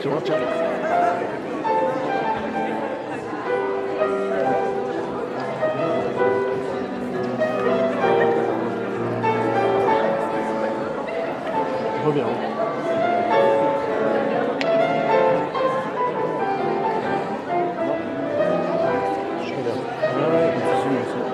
exactement, tiens. Reviens. Je regarde. Ouais, c'est mieux, c'est mieux.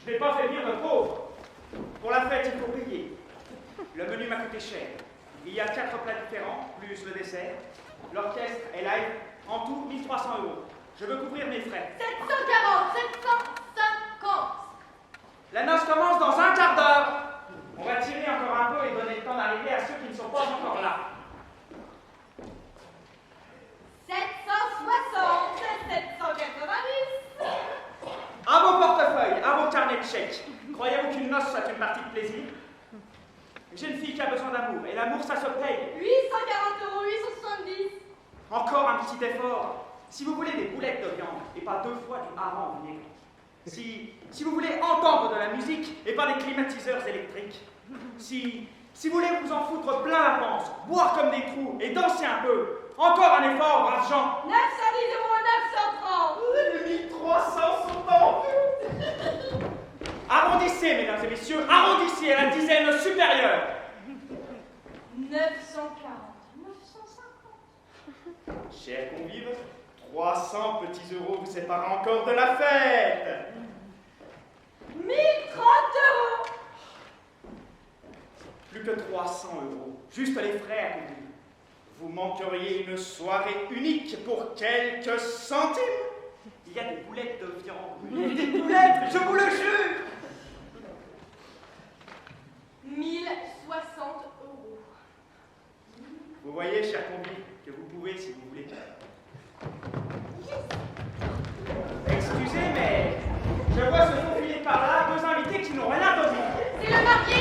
Je n'ai pas fait venir de pauvres. Pour la fête, il faut payer. Le menu m'a coûté cher. Il y a 4 plats différents, plus le dessert. L'orchestre est live. En tout, 1300 €. Je veux couvrir mes frais. 740, 750. La noce commence dans un quart d'heure. On va tirer encore un peu et donner le temps d'arriver à ceux qui ne sont pas encore là. 760, 790. À vos portefeuilles, à vos carnets de chèques. Croyez-vous qu'une noce soit une partie de plaisir? Une jeune fille qui a besoin d'amour. Et l'amour, ça se paye. 840 €, 870. Encore un petit effort. Si vous voulez des boulettes de viande et pas 2 fois du hareng vinaigre. Si vous voulez entendre de la musique et pas des climatiseurs électriques, si vous voulez vous en foutre plein la panse, boire comme des trous et danser un peu, encore un effort, braves gens. 910 euros 930. Les 1300 sont en vue. Arrondissez, mesdames et messieurs, arrondissez à la dizaine supérieure. 940. 950. Chers convives, 300 petits euros vous séparent encore de la fête. 1030 euros. Plus que 300 euros, juste les frais à couvrir. Vous manqueriez une soirée unique pour quelques centimes. Il y a des boulettes de viande. Des boulettes, je vous le jure. 1060 euros. Vous voyez, chers convives, que vous pouvez si vous voulez. Excusez, mais je vois se faufiler par là deux invités qui n'ont rien donné. C'est le marié.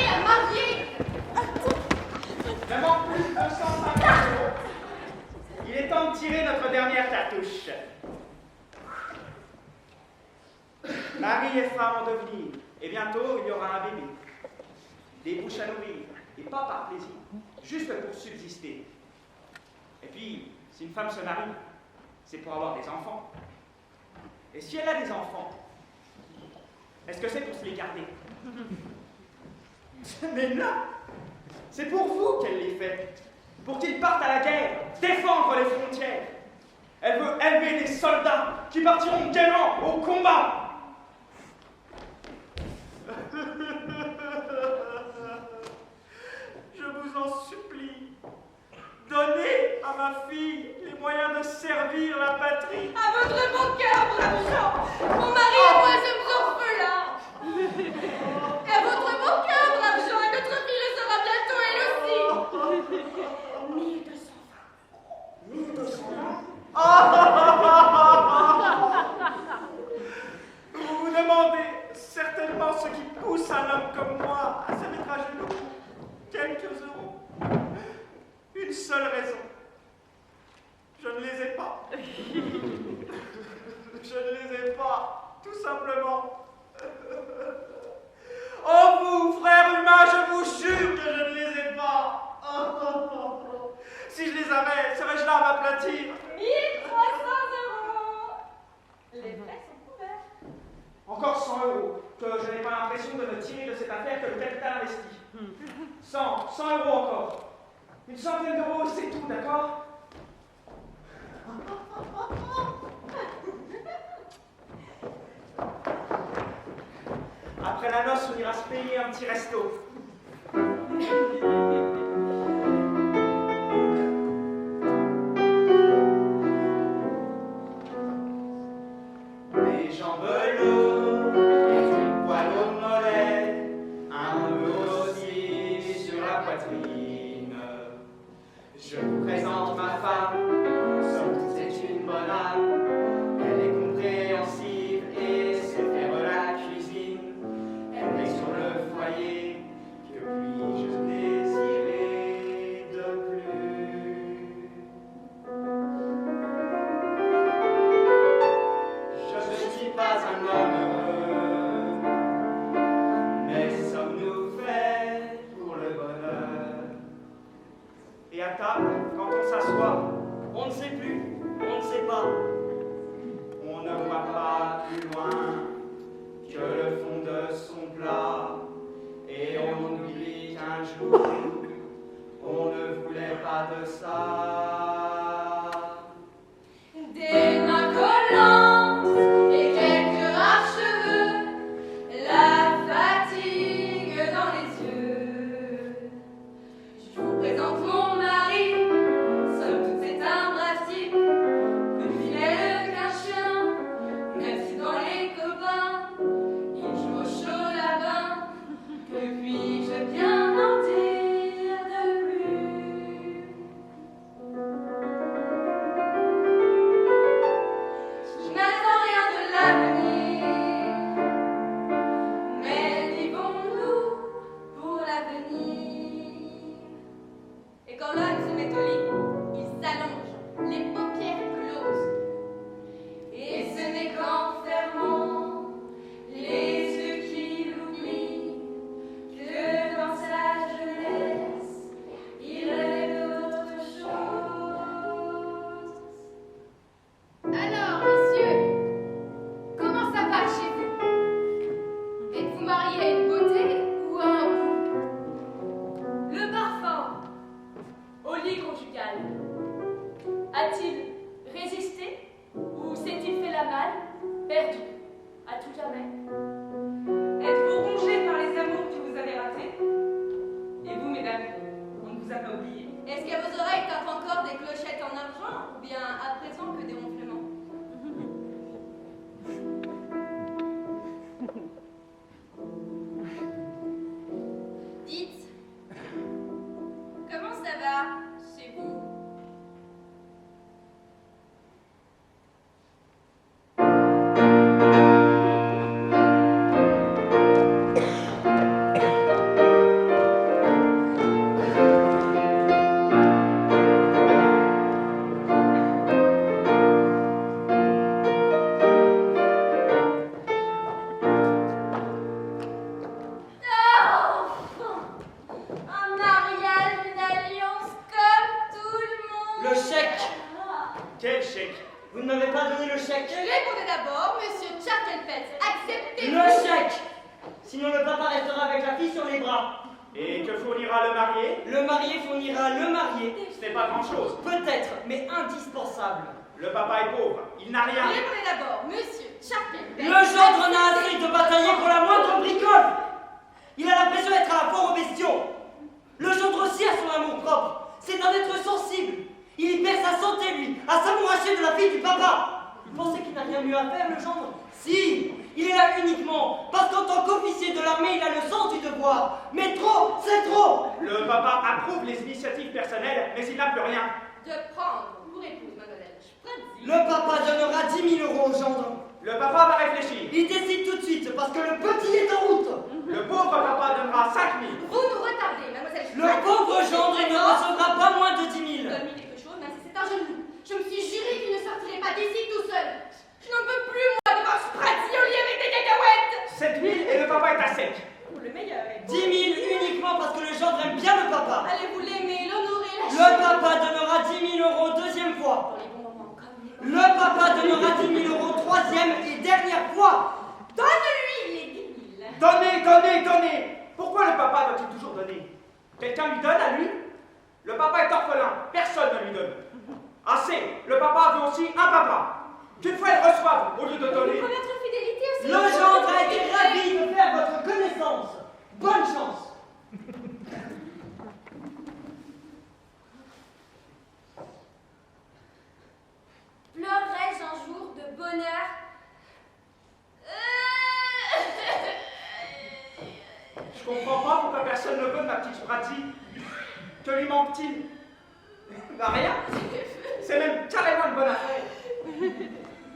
Il ne manque plus que 250 euros. Il est temps de tirer notre dernière cartouche. Mari et femme en devenir, et bientôt il y aura un bébé. Des bouches à nourrir, et pas par plaisir, juste pour subsister. Et puis, si une femme se marie, c'est pour avoir des enfants. Et si elle a des enfants, est-ce que c'est pour se les garder? Mais non! C'est pour vous qu'elle les fait, pour qu'ils partent à la guerre, défendre les frontières. Elle veut élever des soldats qui partiront gaiement au combat. Je vous en supplie, donnez à ma fille les moyens de servir la patrie. À votre bon cœur, brave gens. Mon mari et moi sommes orphelins. À votre bon cœur, brave gens. Et notre fille le sera bientôt, elle aussi. 1220. 1220? Vous vous demandez certainement ce qui pousse un homme comme moi à se mettre à genoux pour quelques euros. Une seule raison. Je ne les ai pas. Je ne les ai pas, tout simplement. Oh vous, frères humains, je vous jure que je ne les ai pas. Si je les avais, serais-je là à m'aplatir? 1300 euros. Les frais sont couverts. Encore 100 euros, que je n'ai pas l'impression de me tirer de cette affaire que le capital investit. 100 euros encore. Une centaine d'euros, c'est tout, d'accord? Après la noce, on ira se payer un petit resto. Des jambes lourdes et du poil au mollet, un peu aussi sur la poitrine. Je vous présente ma femme, somme toute c'est une bonne âme. Elle est compréhensive et sait faire la cuisine. Elle est sur le foyer, que puis-je désirer de plus? Je ne suis pas un homme Perdu. À tout jamais. Êtes-vous rongé par les amours que vous avez ratés? Et vous, mesdames, on ne vous a pas oublié. Est-ce qu'à vos oreilles tintent encore des clochettes en argent, ou bien à présent que des ronflements? Dites, comment ça va chez vous? Un mariage, une alliance comme tout le monde. Le chèque. Quel chèque? Vous ne m'avez pas donné le chèque. Répondez d'abord, monsieur Charkelpels. Acceptez-vous? Le chèque. Sinon le papa restera avec la fille sur les bras. Et que fournira le marié? Le marié fournira le marié. Ce n'est pas grand-chose. Peut-être, mais indispensable. Le papa est pauvre, il n'a rien. Répondez d'abord, monsieur Charkelpels. Le gendre n'a assez de batailler pour la moindre bricole. Il a l'impression d'être à la foire aux bestiaux. Le gendre aussi a son amour propre. C'est un être sensible. Il y perd sa santé, lui, à s'amouracher de la fille du papa. Vous pensez qu'il n'a rien mieux à faire, le gendre? Si, il est là uniquement parce qu'en tant qu'officier de l'armée, il a le sens du devoir. Mais trop, c'est trop. Le papa approuve les initiatives personnelles, mais il n'a plus rien. De prendre pour épouse, mademoiselle Sprazzi. Le papa donnera 10 000 euros au gendre. Le papa va réfléchir. Il décide tout de suite parce que le petit est en route. Le pauvre papa donnera 5 000. Vous nous retardez, mademoiselle Le Sprazzi. pauvre gendre ne recevra pas moins de 10 000. Donne-lui quelque chose, même si c'est un genou. Je me suis juré qu'il ne sortirait pas d'ici tout seul. Je n'en peux plus, moi, de voir Sprazzi au lit avec des cacahuètes. 7 000 et le papa est à sec. Pour le meilleur. 10 000 uniquement parce que le gendre aime bien le papa. Allez-vous l'aimer, l'honorer, la Le papa donnera 10 000 euros deuxième fois. Pour les bons moments, comme les bons Le papa donnera 10 000 euros troisième et dernière fois. Donne-lui les 10 000. Donnez, donnez, donnez. Pourquoi le papa doit-il toujours donner? Quelqu'un lui donne à lui? Le papa est orphelin, personne ne lui donne. Assez, le papa veut aussi un papa. Qu'une fois il reçoive au lieu de donner. Pour notre fidélité aussi. Le gendre a été ravi de faire votre connaissance. Bonne chance. Pleurerai-je un jour de bonheur? Je comprends pas pourquoi personne ne veut de ma petite Sprazzi. Que lui manque-t-il? Bah rien. C'est même carrément une bonne affaire.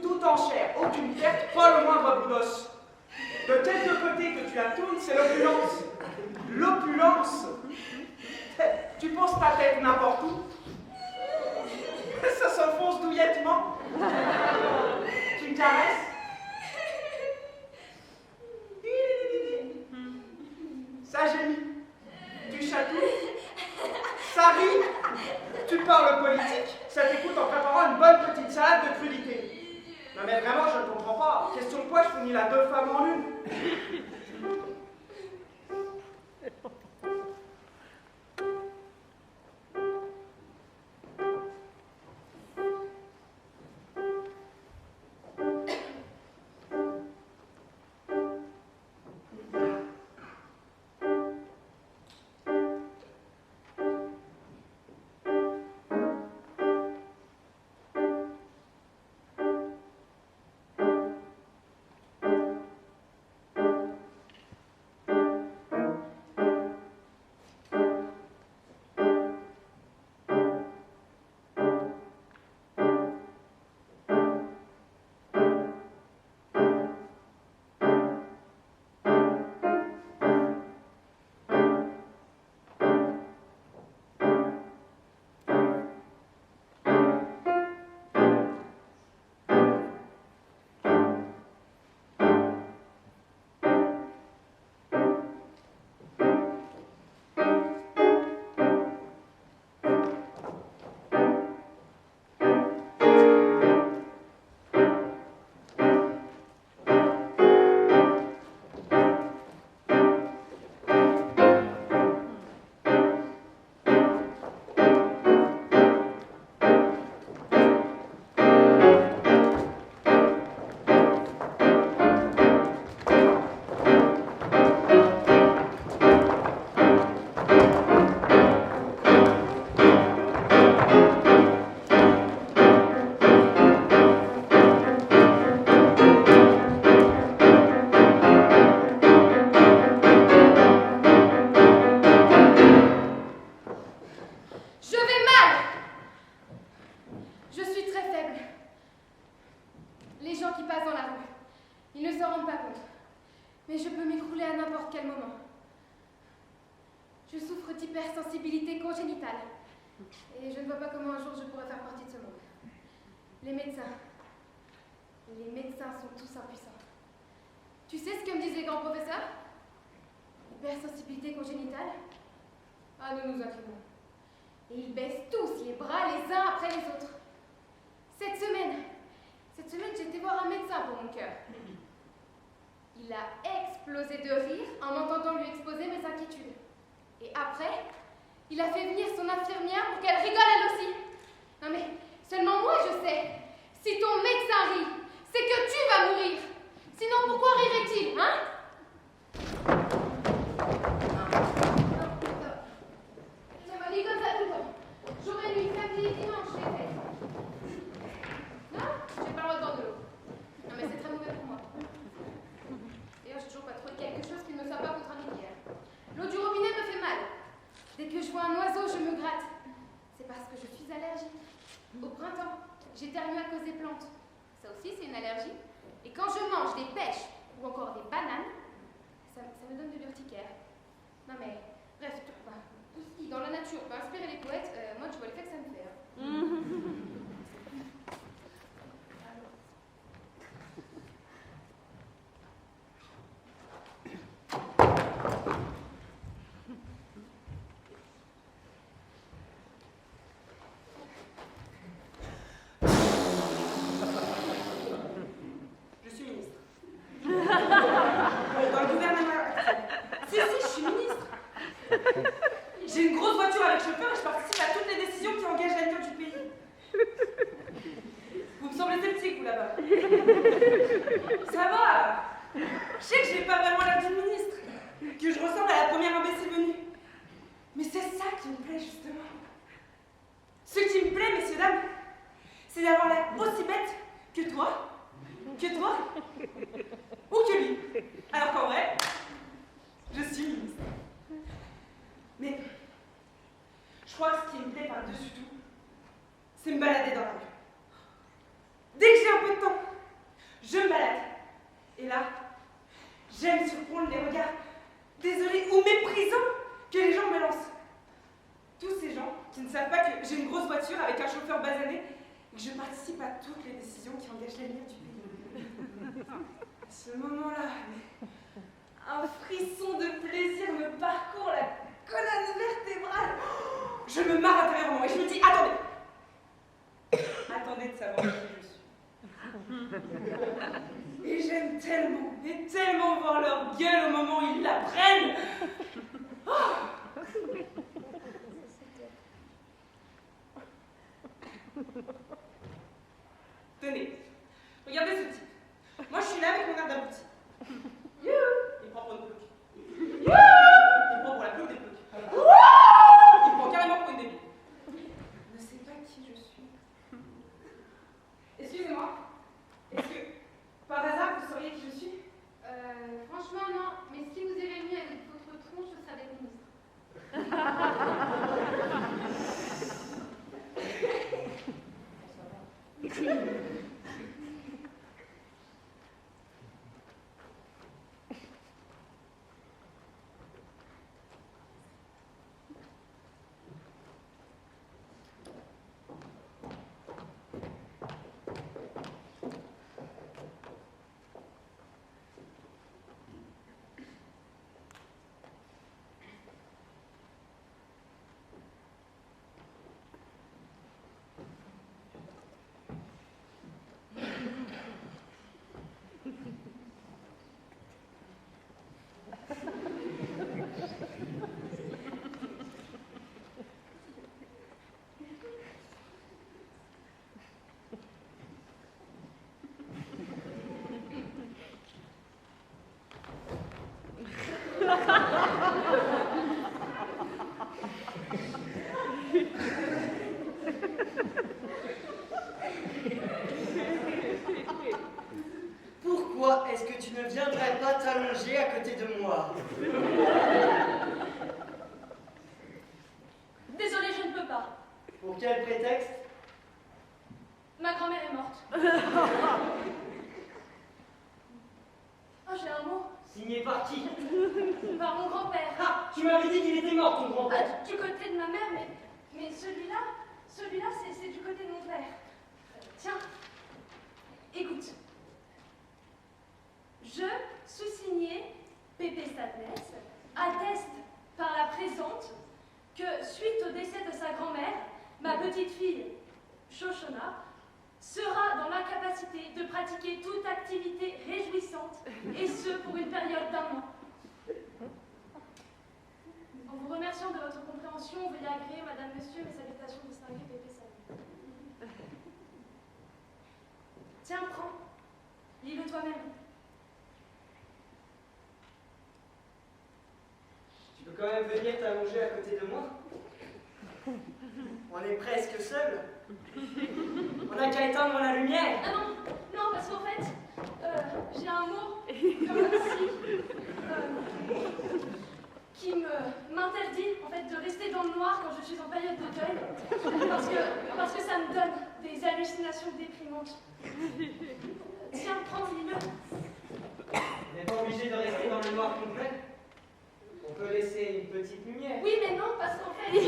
Tout en chair, aucune perte, pas le moindre bout d'os. De quelque côté que tu la tournes, c'est l'opulence. L'opulence. Tu poses ta tête n'importe où. Ça s'enfonce douillettement. Tu me caresses. Ça gémit. Tu chatouilles. Ça rit. Tu parles politique. Ça t'écoute en préparant une bonne petite salade de crudité. Non mais vraiment, je ne comprends pas. Question de quoi je finis la deux femmes en une? dans la rue. Ils ne s'en rendent pas compte. Mais je peux m'écrouler à n'importe quel moment. Je souffre d'hypersensibilité congénitale. Et je ne vois pas comment un jour je pourrais faire partie de ce monde. Les médecins sont tous impuissants. Tu sais ce que me disent les grands professeurs? Hypersensibilité congénitale? Ah, nous nous inclinons. Et ils baissent tous les bras les uns après les autres. Cette semaine, j'ai été voir un médecin pour mon cœur. Il a explosé de rire en m'entendant lui exposer mes inquiétudes. Et après, il a fait venir son infirmière pour qu'elle rigole elle aussi. Non mais, seulement moi je sais. Si ton médecin rit, c'est que tu vas mourir. Sinon, pourquoi rirait-il, hein? Ça m'a dit comme ça tout le temps. Jour et nuit, samedi et dimanche, je l'ai fait. Non, j'ai pas le droit de boire de l'eau. Non mais c'est très mauvais pour moi. D'ailleurs, j'ai toujours pas trouvé quelque chose qui ne me soit pas contre-indiqué. L'eau du robinet me fait mal. Dès que je vois un oiseau, je me gratte. C'est parce que je suis allergique. Au printemps, j'éternue à cause des plantes. Ça aussi, c'est une allergie. Et quand je mange des pêches ou encore des bananes, ça me donne de l'urticaire. Non mais, bref, tout ce qui, dans la nature, peut inspirer les poètes, moi, tu vois l'effet que ça me fait. J'ai une grosse voiture avec chauffeur et je participe à toutes les décisions qui engagent l'avenir du pays. Vous me semblez sceptique, vous, là-bas. Ça va. Je sais que j'ai pas vraiment l'air d'une ministre, que je ressemble à la première imbécile venue. Mais c'est ça qui me plaît, justement. Ce qui me plaît, messieurs, dames, c'est d'avoir l'air aussi bête que toi, ou que lui. Alors qu'en vrai, je suis ministre. Mais je crois que ce qui me plaît par-dessus tout, c'est me balader dans la rue. Dès que j'ai un peu de temps, je me balade. Et là, j'aime surprendre les regards désolés ou méprisants que les gens me lancent. Tous ces gens qui ne savent pas que j'ai une grosse voiture avec un chauffeur basané et que je participe à toutes les décisions qui engagent l'avenir du pays. À ce moment-là, un frisson de plaisir me parcourt la colonne vertébrale. Je me marre intérieurement et je me dis, attendez. Attendez de savoir qui je suis. Et j'aime tellement, et tellement voir leur gueule au moment où ils la prennent. Tenez, regardez ce type. Moi je suis là avec mon air d'abouti. Il prend pour une plouc. Il prend pour la plouc des ploucs. Il prend carrément pour une débile. Je ne sais pas qui je suis. Excusez-moi. Est-ce que, par hasard, vous sauriez qui je suis? Franchement, non. Mais si vous avez venu avec votre tronche, je serais avec ministre. Pourquoi est-ce que tu ne viendrais pas t'allonger à côté de moi? Désolée, je ne peux pas. Pour quel prétexte? Ma grand-mère est morte. Signé par qui? Par mon grand-père. Ah, tu m'avais dit qu'il était mort, ton grand-père. Du côté de ma mère, mais celui-là, c'est du côté de mon père. Tiens, écoute. Je, sous-signé Pépé Sadness, atteste par la présente que, suite au décès de sa grand-mère, ma petite fille, Shoshona, sera dans l'incapacité de pratiquer toute activité réjouissante, et ce pour une période d'1 an. En vous remerciant de votre compréhension, veuillez agréer, Madame, Monsieur, mes salutations distinguées, Pépé Sadness. Tiens, prends, lis-le toi-même. Tu peux quand même venir t'allonger à côté de moi? On est presque seuls. On n'a qu'à éteindre la lumière. Ah non, parce qu'en fait, j'ai un mot comme ceci qui m'interdit en fait de rester dans le noir quand je suis en période de deuil, parce que ça me donne des hallucinations déprimantes. Tiens, prends, lis-le. On n'est pas obligé de rester dans le noir complet. On peut laisser une petite lumière. Oui, mais non, parce qu'en fait,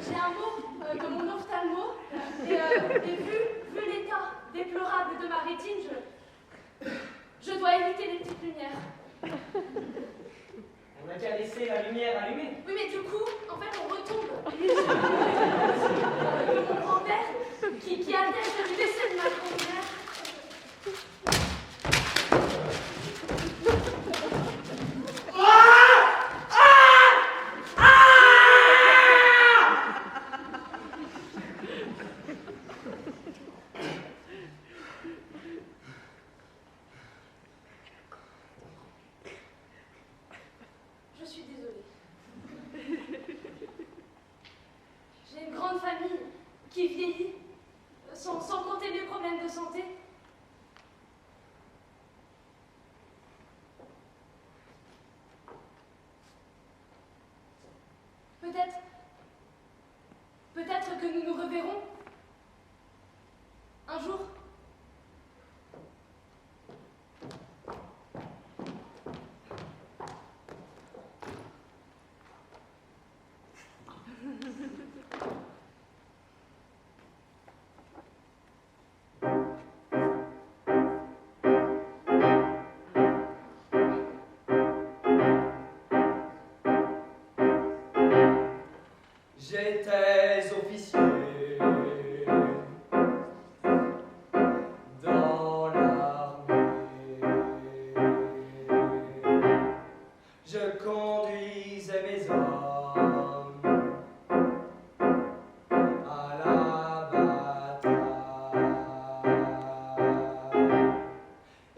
j'ai un mot de mon ophtalmo, et vu l'état déplorable de ma rétine, je dois éviter les petites lumières. On n'a qu'à laisser la lumière allumée. Oui, mais du coup, en fait, on retombe les yeux de mon grand-père qui atteste du décès de ma grand-mère. Je suis désolée. J'ai une grande famille qui vieillit, sans compter mes problèmes de santé. Peut-être que nous nous reverrons un jour. J'étais officier dans l'armée. Je conduisais mes hommes à la bataille.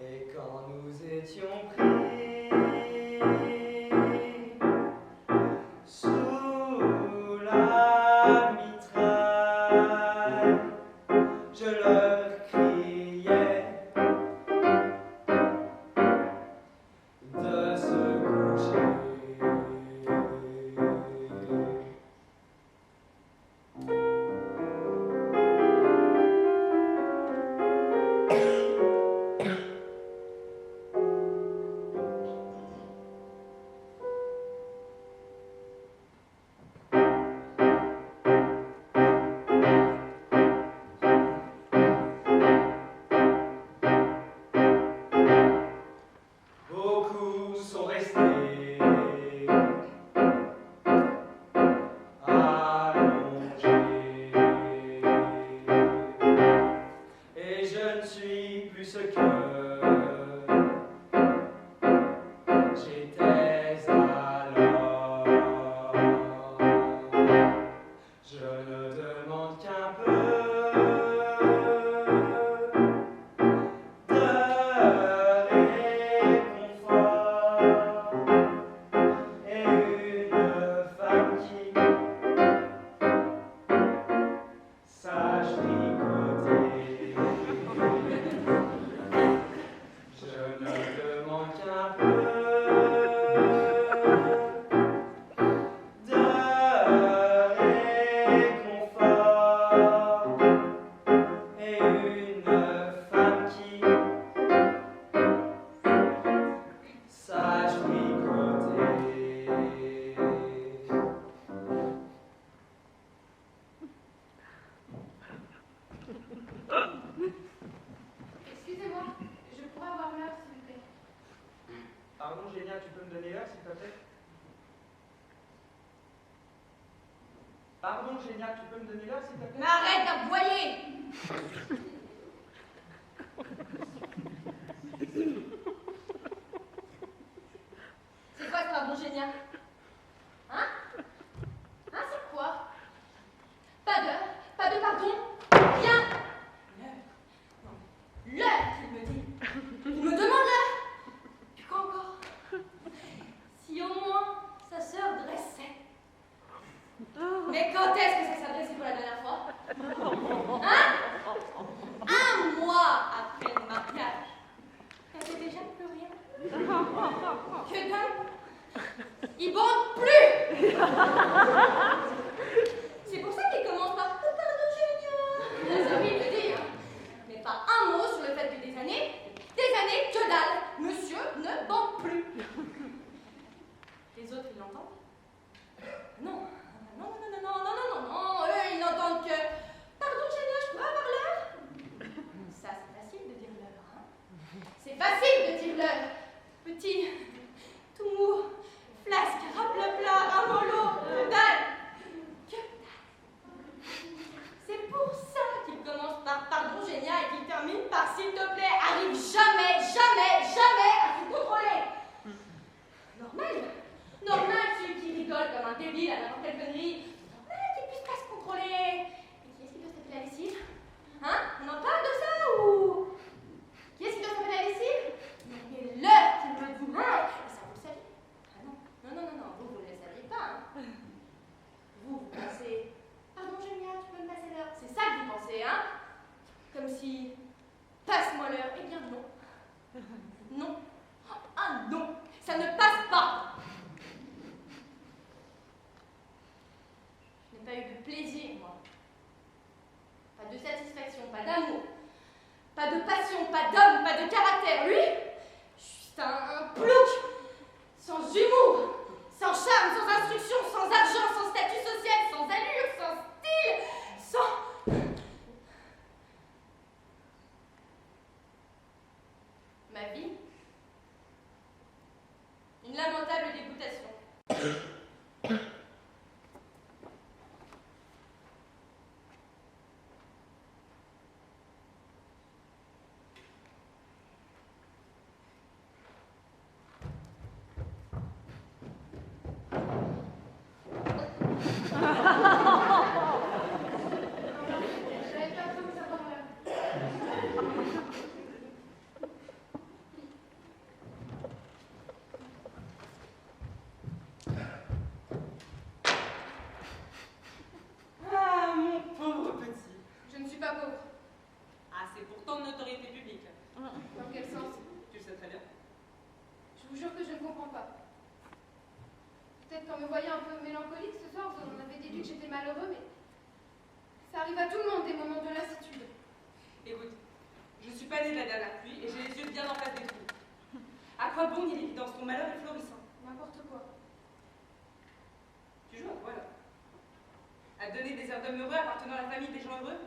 Et quand nous étions pris sous la mitraille, je leur criais de se coucher. Beaucoup sont restés allongés, et je ne suis plus ce que j'étais alors. Je ne demande qu'un peu de réconfort et une femme qui sache tricoter. tu peux me donner l'heure, s'il te plaît? Pardon, Génia, tu peux me donner l'heure, s'il te plaît? Mais arrête d'aboyer! C'est quoi ce pardon génial? Hein? Hein, c'est quoi? Pas de pardon, rien! L'heure qu'il me dit. Il me demande l'heure! Puis quoi encore? Si au moins sa sœur dressait. Mais quand est-ce que ça s'est dressé pour la dernière fois? Hein? Un mois après le mariage. Elle sait déjà plus rien. Que dalle! Il bande plus! C'est pour ça qu'il commence par pardon génial. Ça oui, le dire. Mais pas un mot sur le fait que des années, que dalle! Monsieur ne bande plus. Les autres, ils l'entendent? Non. Non, eux, ils n'entendent que pardon génial, je peux avoir l'heure? Ça, c'est facile de dire l'heure, hein? C'est facile de dire l'heure. Petit, tout mou, flasque, raple-plat, ramolo, que dalle. Que dalle. C'est pour ça qu'il commence par pardon génial et qu'il termine par s'il te plaît, arrive jamais à se contrôler. Normal, celui qui rigole comme un débile à n'importe quelle connerie. Normal qu'il puisse pas se contrôler. Et qui est-ce qui doit se taper la lessive? Hein? On en parle de ça ou... Qui est-ce qui doit se taper la lessive? Mais l'heure qu'il me dit, hein? Et ça, vous le savez? Ah non, vous ne le saviez pas, hein? Vous pensez, pardon Génia, tu peux me passer l'heure? C'est ça que vous pensez, hein? Comme si, passe-moi l'heure. Eh bien non. Non. Ah non, ça ne passe pas. Je n'ai pas eu de plaisir, moi. Pas de satisfaction, pas d'amour, pas de passion, pas d'homme, pas de caractère. Lui, juste un plouc, sans humour, sans charme, sans instruction, sans argent, sans statut social, sans allure, sans style, sans... Ma vie, une lamentable dégoûtation. J'avais pas besoin de savoir l'heure. Ah, mon pauvre petit. Je ne suis pas pauvre. Ah, c'est pourtant de notoriété publique. Dans quel sens? Tu le sais très bien. Je vous jure que je ne comprends pas. Peut-être qu'en me voyant un peu mélancolique ce soir, vous en avez déduit que j'étais malheureux, mais ça arrive à tout le monde des moments de lassitude. Écoute, je suis pas née de la dernière pluie et j'ai les yeux bien en face des trous. À quoi bon nier l'évidence? Ton malheur est florissant. N'importe quoi. Tu joues à quoi là? À donner des airs d'homme heureux appartenant à la famille des gens heureux?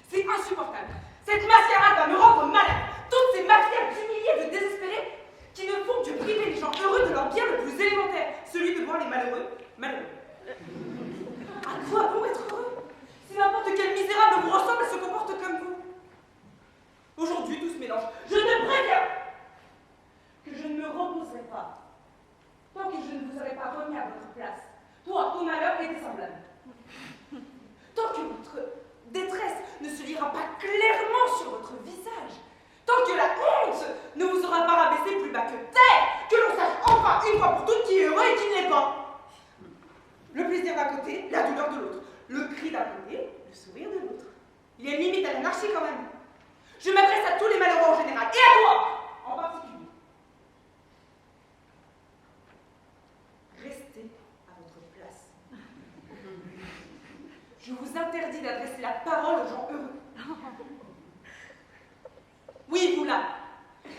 C'est insupportable. Cette mascarade va me rendre malade. Toutes ces mafias d'humiliés, de désespérés, qui ne font que priver les gens heureux de leur bien le plus élémentaire, celui de voir les malheureux malheureux. À quoi bon être heureux? Si n'importe quel misérable vous ressemble et se comporte comme vous. Aujourd'hui, tout se mélange. Je te préviens que je ne me reposerai pas tant que je ne vous aurai pas remis à votre place. Toi, ton malheur et tes semblables. Tant que votre détresse ne se lira pas clairement sur votre visage. Tant que la honte ne vous aura pas rabaissé plus bas que terre. Que l'on sache enfin une fois pour toutes qui est heureux et qui ne l'est pas. Le plaisir d'un côté, la douleur de l'autre. Le cri d'un côté, le sourire de l'autre. Il y a une limite à l'anarchie quand même. Je m'adresse à tous les malheureux en général, et à toi en particulier. Restez à votre place. Je vous interdis d'adresser la parole aux gens heureux. Oui, vous là,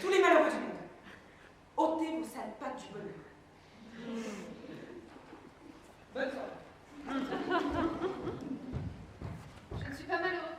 tous les malheureux du monde, ôtez vos sales pattes du bonheur. Bonne soirée. Je ne suis pas malheureux.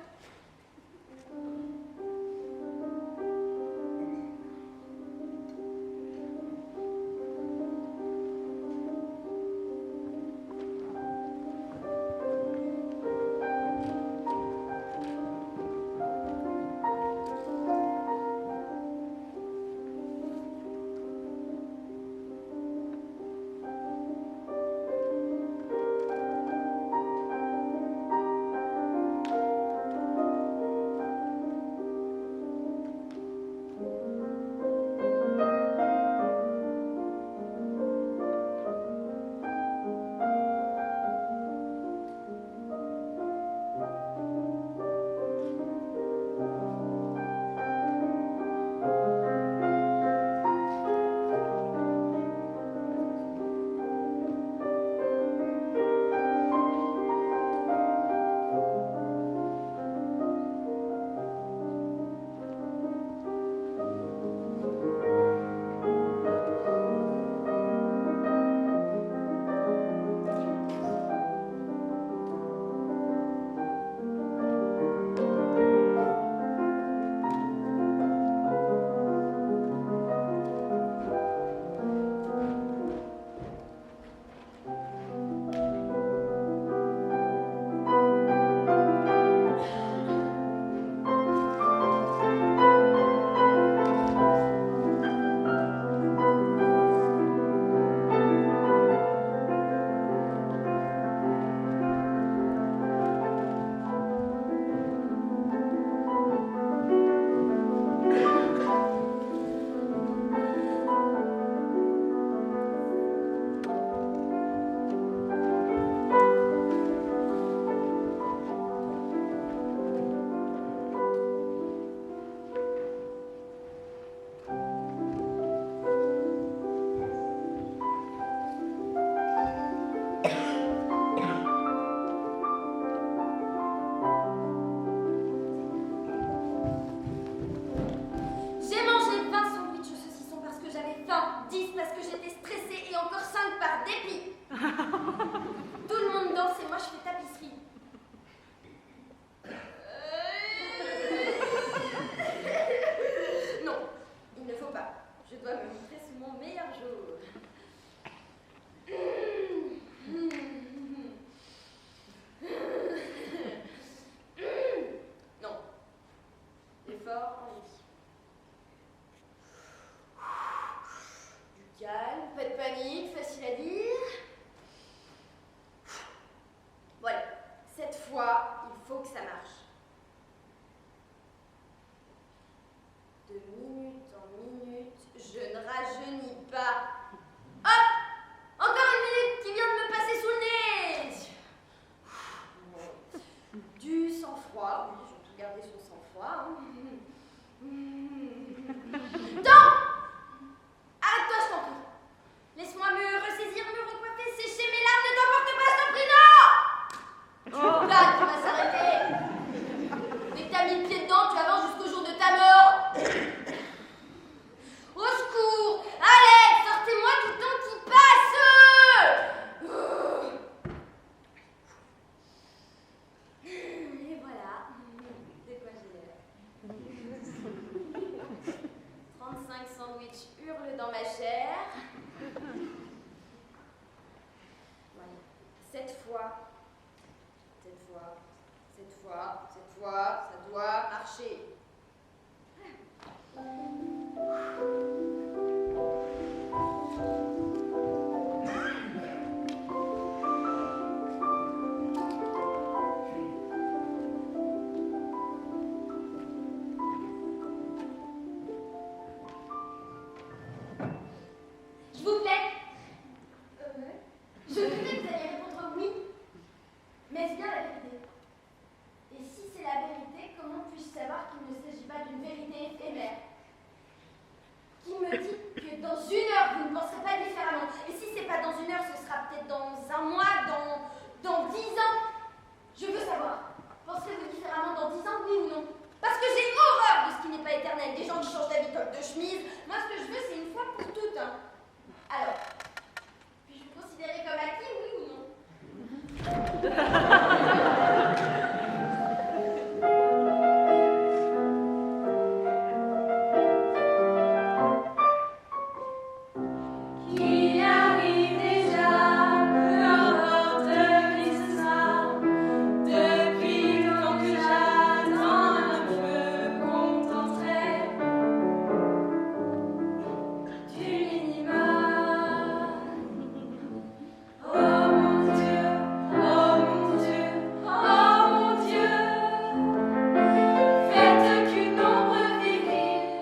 Moi, ce que je veux, c'est une fois pour toutes. Hein. Alors, puis-je vous considérer comme acquis, oui ou non? Qui arrive déjà, peu importe qui ce sera. Depuis le temps que j'attends, je me contenterai du minimum. Oh mon Dieu, oh mon Dieu, oh mon Dieu. Faites qu'une ombre virile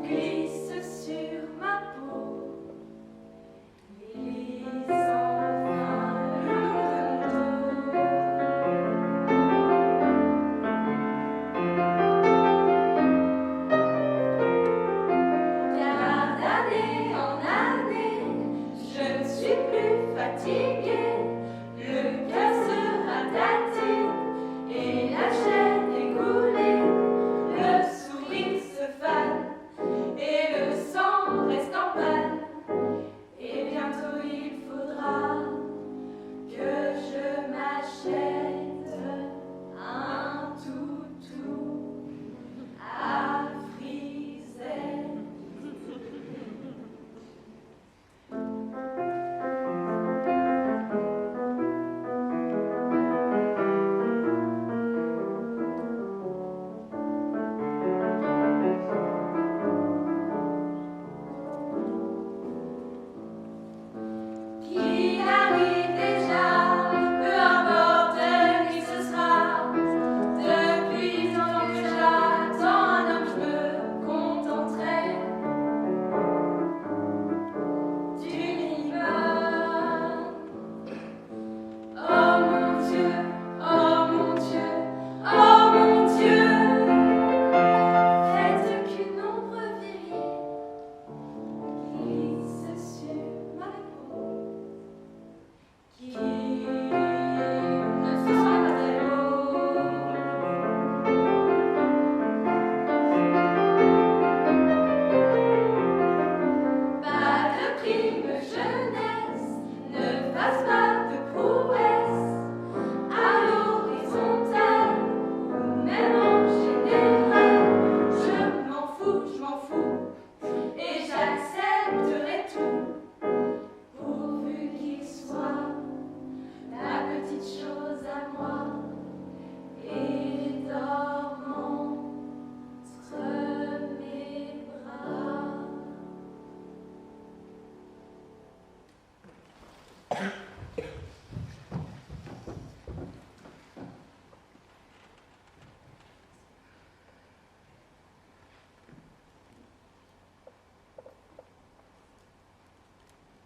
glisse sur ma peau. Glisse enfin le long de mon dos. Car d'année en année, je ne suis plus fatiguée. Le cœur se ratatine et la chair dégoulée. Le sourire se fane et le sang reste en panne. Et bientôt il faudra que je m'achète un toutou à frisette. Qui arrive déjà, peu importe qui ce sera. Depuis tant que j'attends un homme, je me contenterai du minimum. Oh mon Dieu, oh mon Dieu, oh mon Dieu. Faites qu'une ombre virile glisse sur ma peau. Qui ne soit pas très beau. Pas de prime jeunesse, ne fasse pas de prouesse. À l'horizontale ou même en général, je m'en fous, et j'accepterai tout, pourvu qu'il soit la petite chose à moi et dormant entre mes bras.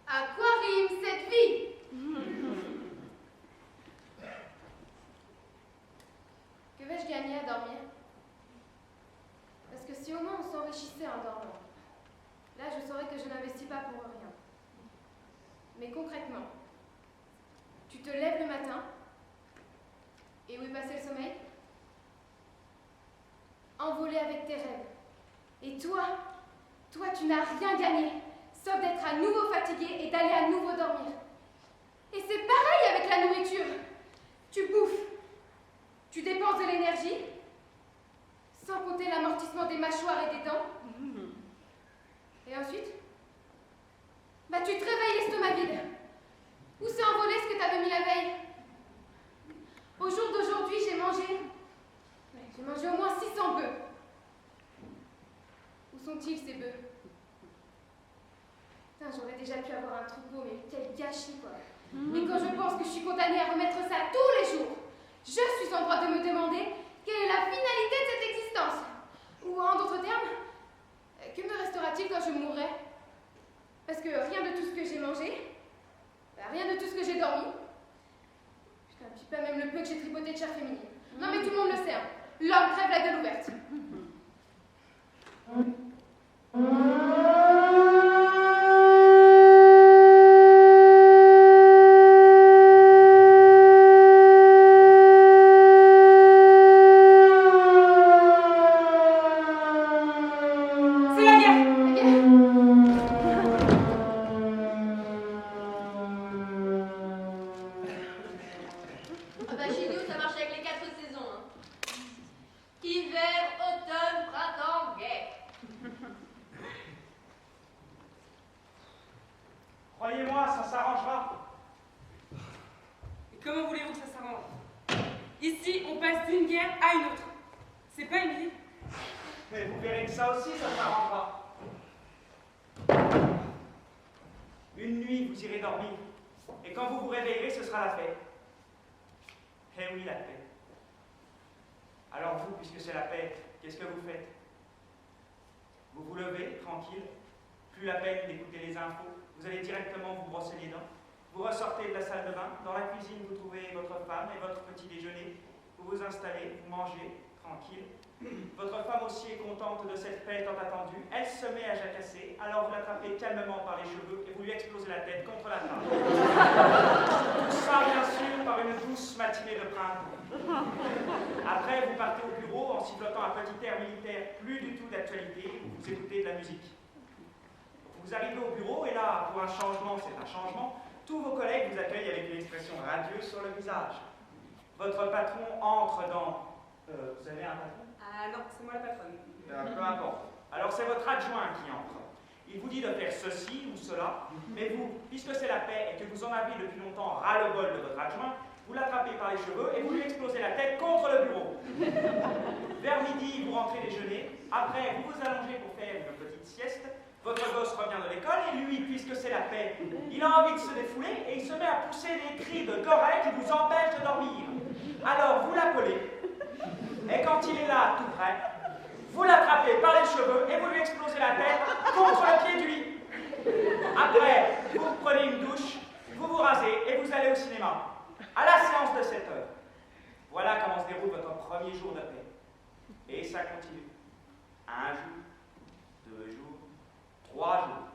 À quoi rime cette vie? Que vais-je gagner à dormir? Parce que si au moins on s'enrichissait en dormant, là je saurais que je n'investis pas pour rien. Mais concrètement, tu te lèves le matin, et où est passé le sommeil? Envolé avec tes rêves. Et toi, tu n'as rien gagné, sauf d'être à nouveau fatigué et d'aller à nouveau dormir. Et c'est pareil avec la nourriture. Tu bouffes, tu dépenses de l'énergie, sans compter l'amortissement des mâchoires et des dents. Et ensuite, tu te réveilles l'estomac vide. Où s'est envolé ce que tu avais mis la veille? Au jour d'aujourd'hui, j'ai mangé au moins 600 bœufs. Où sont-ils ces bœufs? Putain, j'aurais déjà pu avoir un troupeau, mais quel gâchis, quoi. Et quand je pense que je suis condamnée à remettre ça tous les jours, je suis en droit de me demander quelle est la finalité de cette existence. Ou en d'autres termes, que me restera-t-il quand je mourrai? Parce que rien de tout ce que j'ai mangé, rien de tout ce que j'ai dormi, putain, puis pas même le peu que j'ai tripoté de chair féminine. Non mais tout le monde le sait, hein. L'homme crève la gueule ouverte. C'est la guerre. Appelez-moi, ça s'arrangera. Et comment voulez-vous que ça s'arrange? Ici, on passe d'une guerre à une autre. C'est pas une vie. Mais vous verrez que ça aussi, ça s'arrangera. Une nuit, vous irez dormir. Et quand vous vous réveillerez, ce sera la paix. Eh oui, la paix. Alors vous, puisque c'est la paix, qu'est-ce que vous faites? Vous vous levez, tranquille, plus la peine d'écouter les infos, vous allez directement vous brosser les dents, vous ressortez de la salle de bain, dans la cuisine vous trouvez votre femme et votre petit déjeuner, vous vous installez, vous mangez, tranquille. Votre femme aussi est contente de cette paix tant attendue, elle se met à jacasser, alors vous l'attrapez calmement par les cheveux et vous lui explosez la tête contre la table. Tout ça, bien sûr, par une douce matinée de printemps. Après, vous partez au bureau en sifflotant un petit air militaire plus du tout d'actualité, vous écoutez de la musique. Vous arrivez au bureau et là, pour un changement, c'est un changement, tous vos collègues vous accueillent avec une expression radieuse sur le visage. Votre patron entre dans... vous avez un patron? Ah non, c'est moi la patronne. Peu importe. Alors c'est votre adjoint qui entre. Il vous dit de faire ceci ou cela, mais vous, puisque c'est la paix et que vous en avez depuis longtemps ras-le-bol de votre adjoint, vous l'attrapez par les cheveux et vous lui explosez la tête contre le bureau. Vers midi, vous rentrez déjeuner. Après, vous vous allongez pour faire une petite sieste. Votre gosse revient de l'école et lui, puisque c'est la paix, il a envie de se défouler et il se met à pousser des cris de gorée qui vous empêchent de dormir. Alors, vous l'appelez. Et quand il est là, tout près, vous l'attrapez par les cheveux et vous lui explosez la tête contre le pied du lit. Après, vous prenez une douche, vous vous rasez et vous allez au cinéma. À la séance de 7 heures. Voilà comment se déroule votre premier jour de paix. Et ça continue. 1 jour, 2 jours, 3 jours.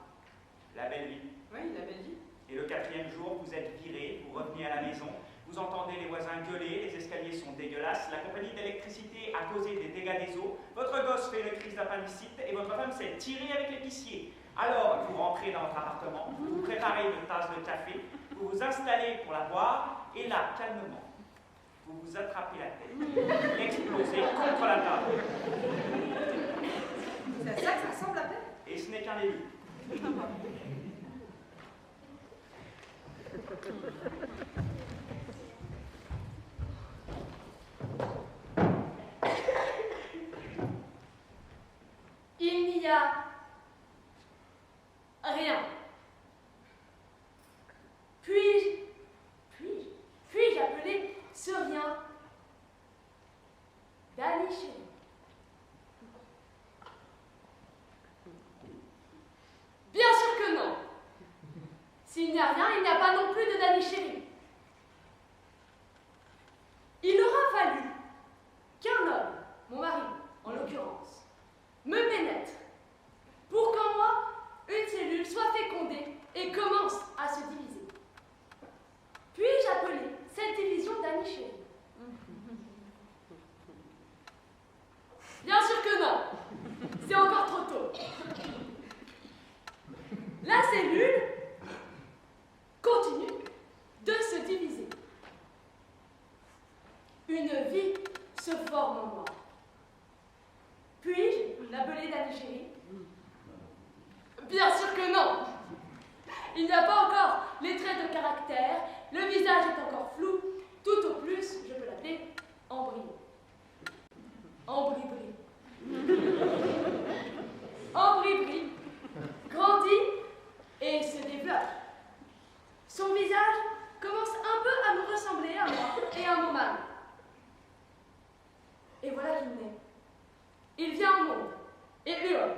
La belle vie. Oui, la belle vie. Et le 4e jour, vous êtes viré, vous revenez à la maison, vous entendez les voisins gueuler, les escaliers sont dégueulasses, la compagnie d'électricité a causé des dégâts des eaux, votre gosse fait une crise d'appendicite et votre femme s'est tirée avec l'épicier. Alors, vous rentrez dans votre appartement, vous préparez une tasse de café, vous vous installez pour la boire, et là, calmement, vous vous attrapez la tête, vous l'explosez contre la table. C'est à ça que ça ressemble la paix? Et ce n'est qu'un début. Il n'y a rien. Puis-je appeler ce rien Dany chérie? Bien sûr que non. S'il n'y a rien, il n'y a pas non plus de Dany chérie. Il aura fallu qu'un homme, mon mari en l'occurrence, me pénètre pour qu'en moi, une cellule soit fécondée et commence à se diviser. Puis-je appeler cette division Dany chérie? Bien sûr que non. C'est encore trop tôt. La cellule continue de se diviser. Une vie se forme en moi. Puis-je l'appeler Dany chérie? Bien sûr que non. Il n'y a pas encore les traits de caractère, le visage est encore flou, tout au plus, je peux l'appeler embryon. Embry-bry. Embry-bry grandit et se développe. Son visage commence un peu à me ressembler à moi et à mon mari. Et voilà qu'il naît. Il vient au monde et hurle.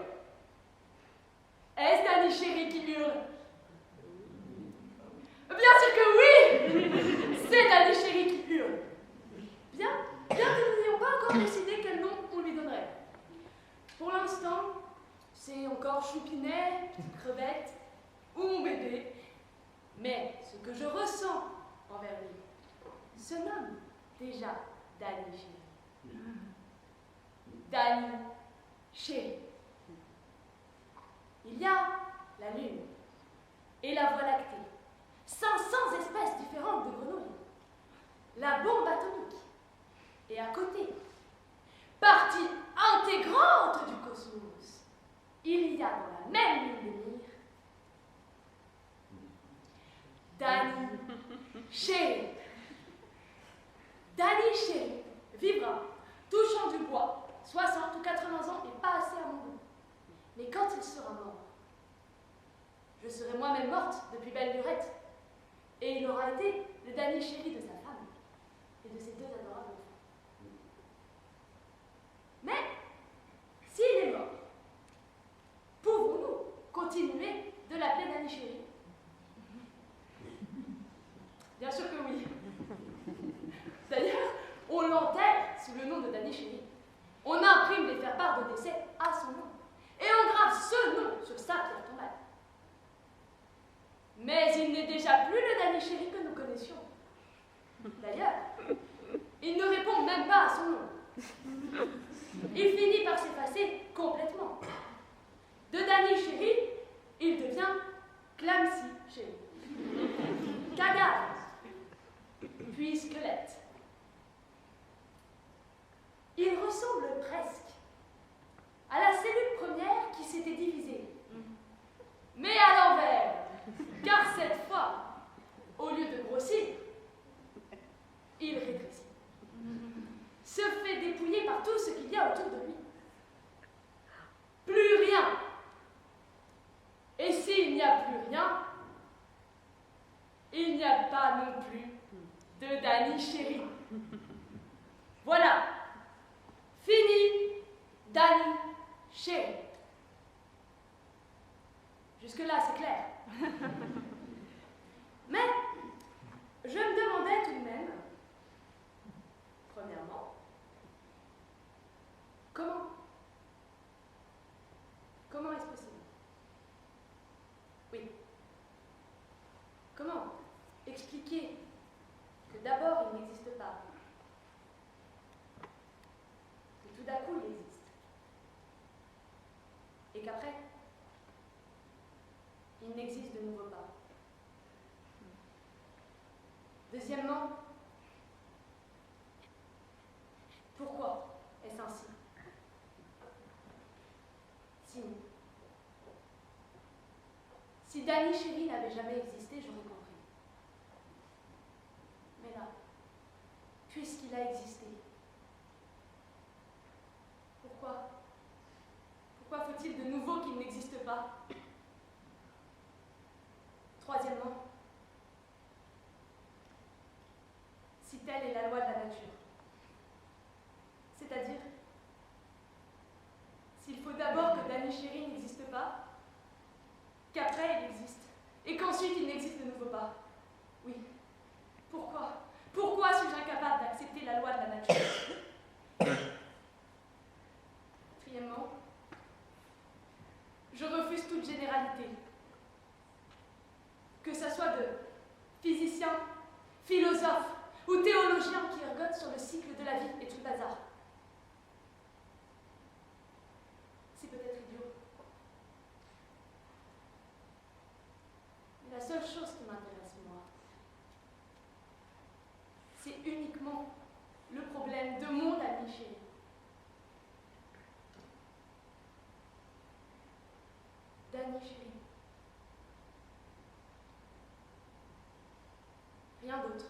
Est-ce Dany chérie qui hurle? Bien sûr que oui! C'est Dany chérie qui hurle. Bien que nous n'ayons pas encore décidé quel nom on lui donnerait. Pour l'instant, c'est encore Choupinet, Petite Crevette ou mon bébé. Mais ce que je ressens envers lui se nomme déjà Dany chérie. Dany chérie. Il y a la Lune et la Voie lactée, 500 espèces différentes de grenouilles, la bombe atomique, et à côté, partie intégrante du cosmos, il y a dans la même ligne de mire Dany chéri. Dany chéri vivra, touchant du bois, 60 ou 80 ans et pas assez à mon goût. Mais quand il sera mort, je serai moi-même morte depuis belle lurette, et il aura été le Dany chéri de sa femme et de ses deux adorables enfants. Mais, s'il est mort, pouvons-nous continuer de l'appeler Dany chéri? Bien sûr que oui. D'ailleurs, on l'enterre sous le nom de Dany chéri. On imprime les faire-part de décès à son nom. Et on grave ce nom sur sa pierre tombale. Mais il n'est déjà plus le Dany chéri que nous connaissions. D'ailleurs, il ne répond même pas à son nom. Il finit par s'effacer complètement. De Dany chéri, il devient Clamcy chéri. Cadavre, puis squelette. Il ressemble presque à la cellule première qui s'était divisée. Mais à l'envers, car cette fois, au lieu de grossir, il rétrécit. Se fait dépouiller par tout ce qu'il y a autour de lui. Plus rien. Et s'il n'y a plus rien, il n'y a pas non plus de Dany chéri. Voilà. Fini, Dany chéri. Jusque-là, c'est clair. Mais, je me demandais tout de même, premièrement, comment est-ce possible? Oui. Comment expliquer que d'abord il n'existe pas, que tout d'un coup il existe, et qu'après, il n'existe de nouveau pas? Deuxièmement, pourquoi est-ce ainsi? Si Dany chéri n'avait jamais existé, j'aurais compris. Mais là, puisqu'il a existé, pourquoi faut-il de nouveau qu'il n'existe pas? Troisièmement, si telle est la loi de la nature, c'est-à-dire s'il faut d'abord que Dany chéri n'existe pas, qu'après il existe, et qu'ensuite il n'existe de nouveau pas. Oui. Pourquoi? Pourquoi suis-je incapable d'accepter la loi de la nature? Quatrièmement, je refuse toute généralité. Que ce soit de physiciens, philosophes ou théologiens qui ergotent sur le cycle de la vie et tout le bazar. C'est peut-être idiot. Mais la seule chose qui m'intéresse, moi, c'est uniquement le problème de mon Dany chéri. Dany chéri. Rien d'autre.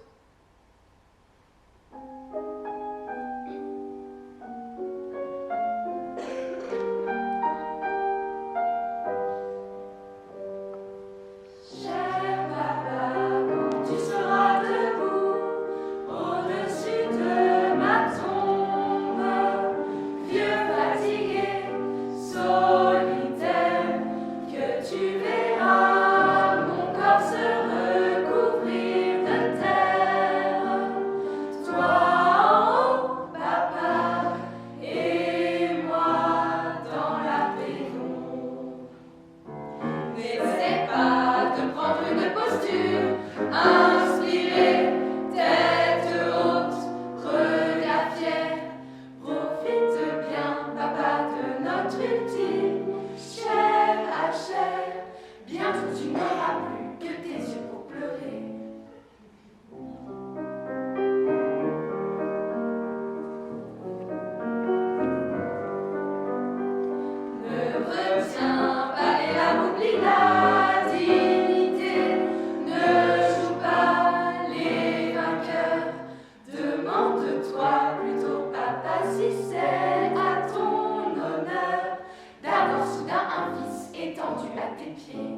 pied.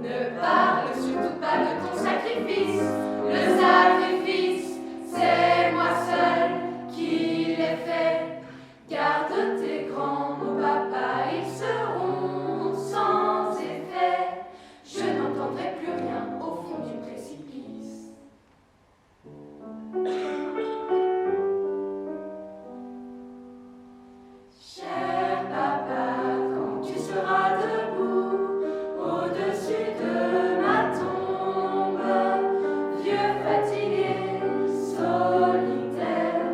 Ne parle surtout pas de ton sacrifice. Le sacrifice, c'est moi seul qui l'ai fait. Garde tes grands mots, papa, ils seront sans effet. Je n'entendrai plus rien au fond du précipice. Cher papa, quand tu seras debout au-dessus de ma tombe, vieux fatigué, solitaire,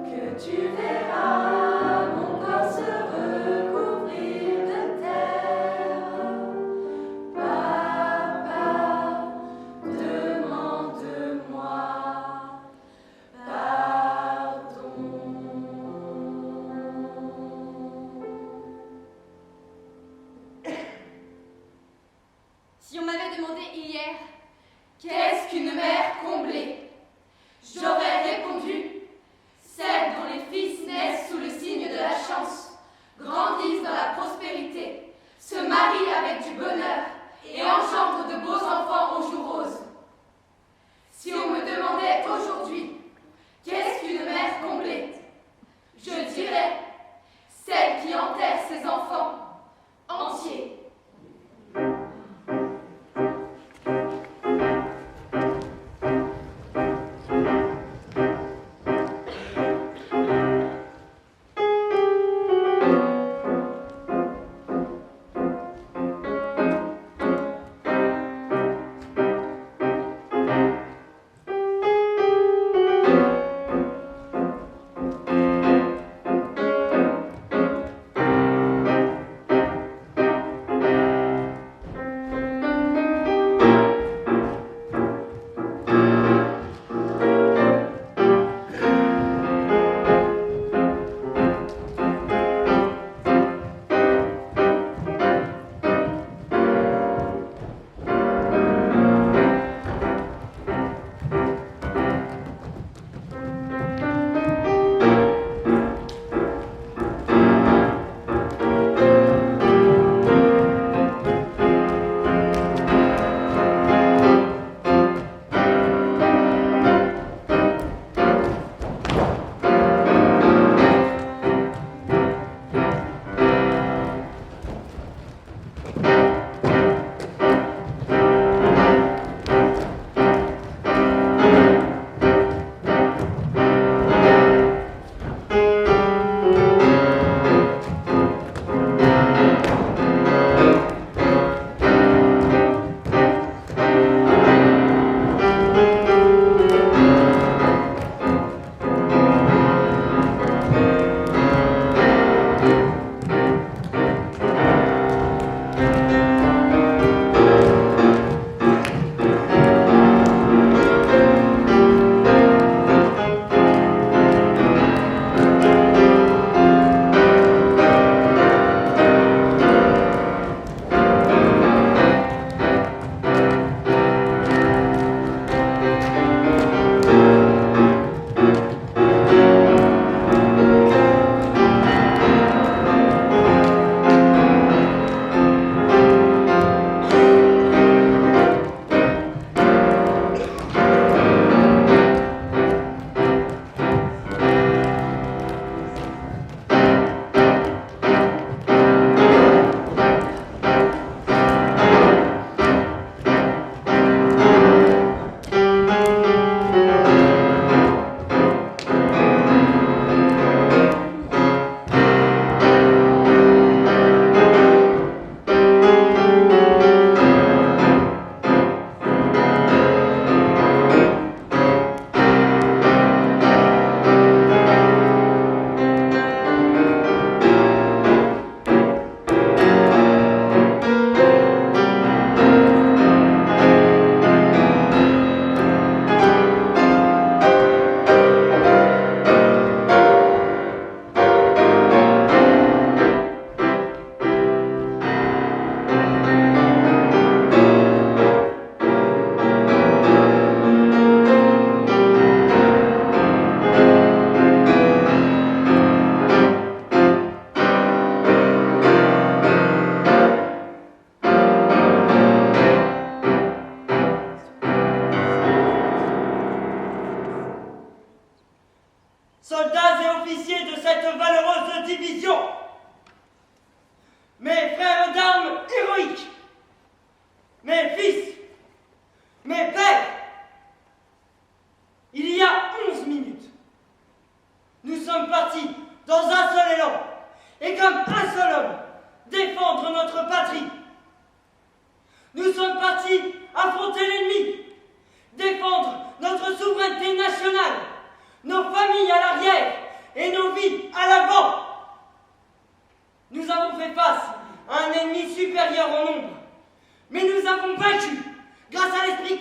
que tu verras mon corps se recouvrir de terre. Papa, demande-moi pardon. Si on m'avait demandé hier Qu'est-ce qu'une mère comblée? J'aurais répondu, celle dont les fils naissent sous le signe de la chance, grandissent dans la prospérité, se marient avec du bonheur et engendrent de beaux enfants aux joues roses. Si on me demandait aujourd'hui, qu'est-ce qu'une mère comblée? Je dirais, celle qui enterre ses enfants entiers.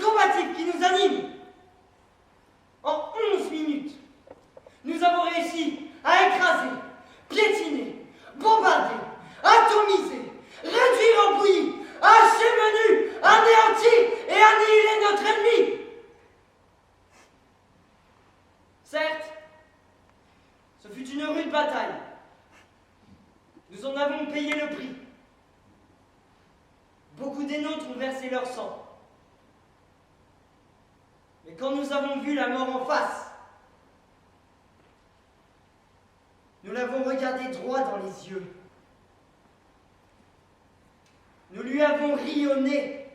combatif qui nous anime. En 11 minutes, nous avons réussi à écraser, piétiner, bombarder, atomiser, réduire en bouillie, hacher menu, anéantir et annihiler notre ennemi. Certes, ce fut une rude bataille. Nous en avons payé le prix. Beaucoup des nôtres ont versé leur sang. Mais quand nous avons vu la mort en face, nous l'avons regardé droit dans les yeux. Nous lui avons ri au nez.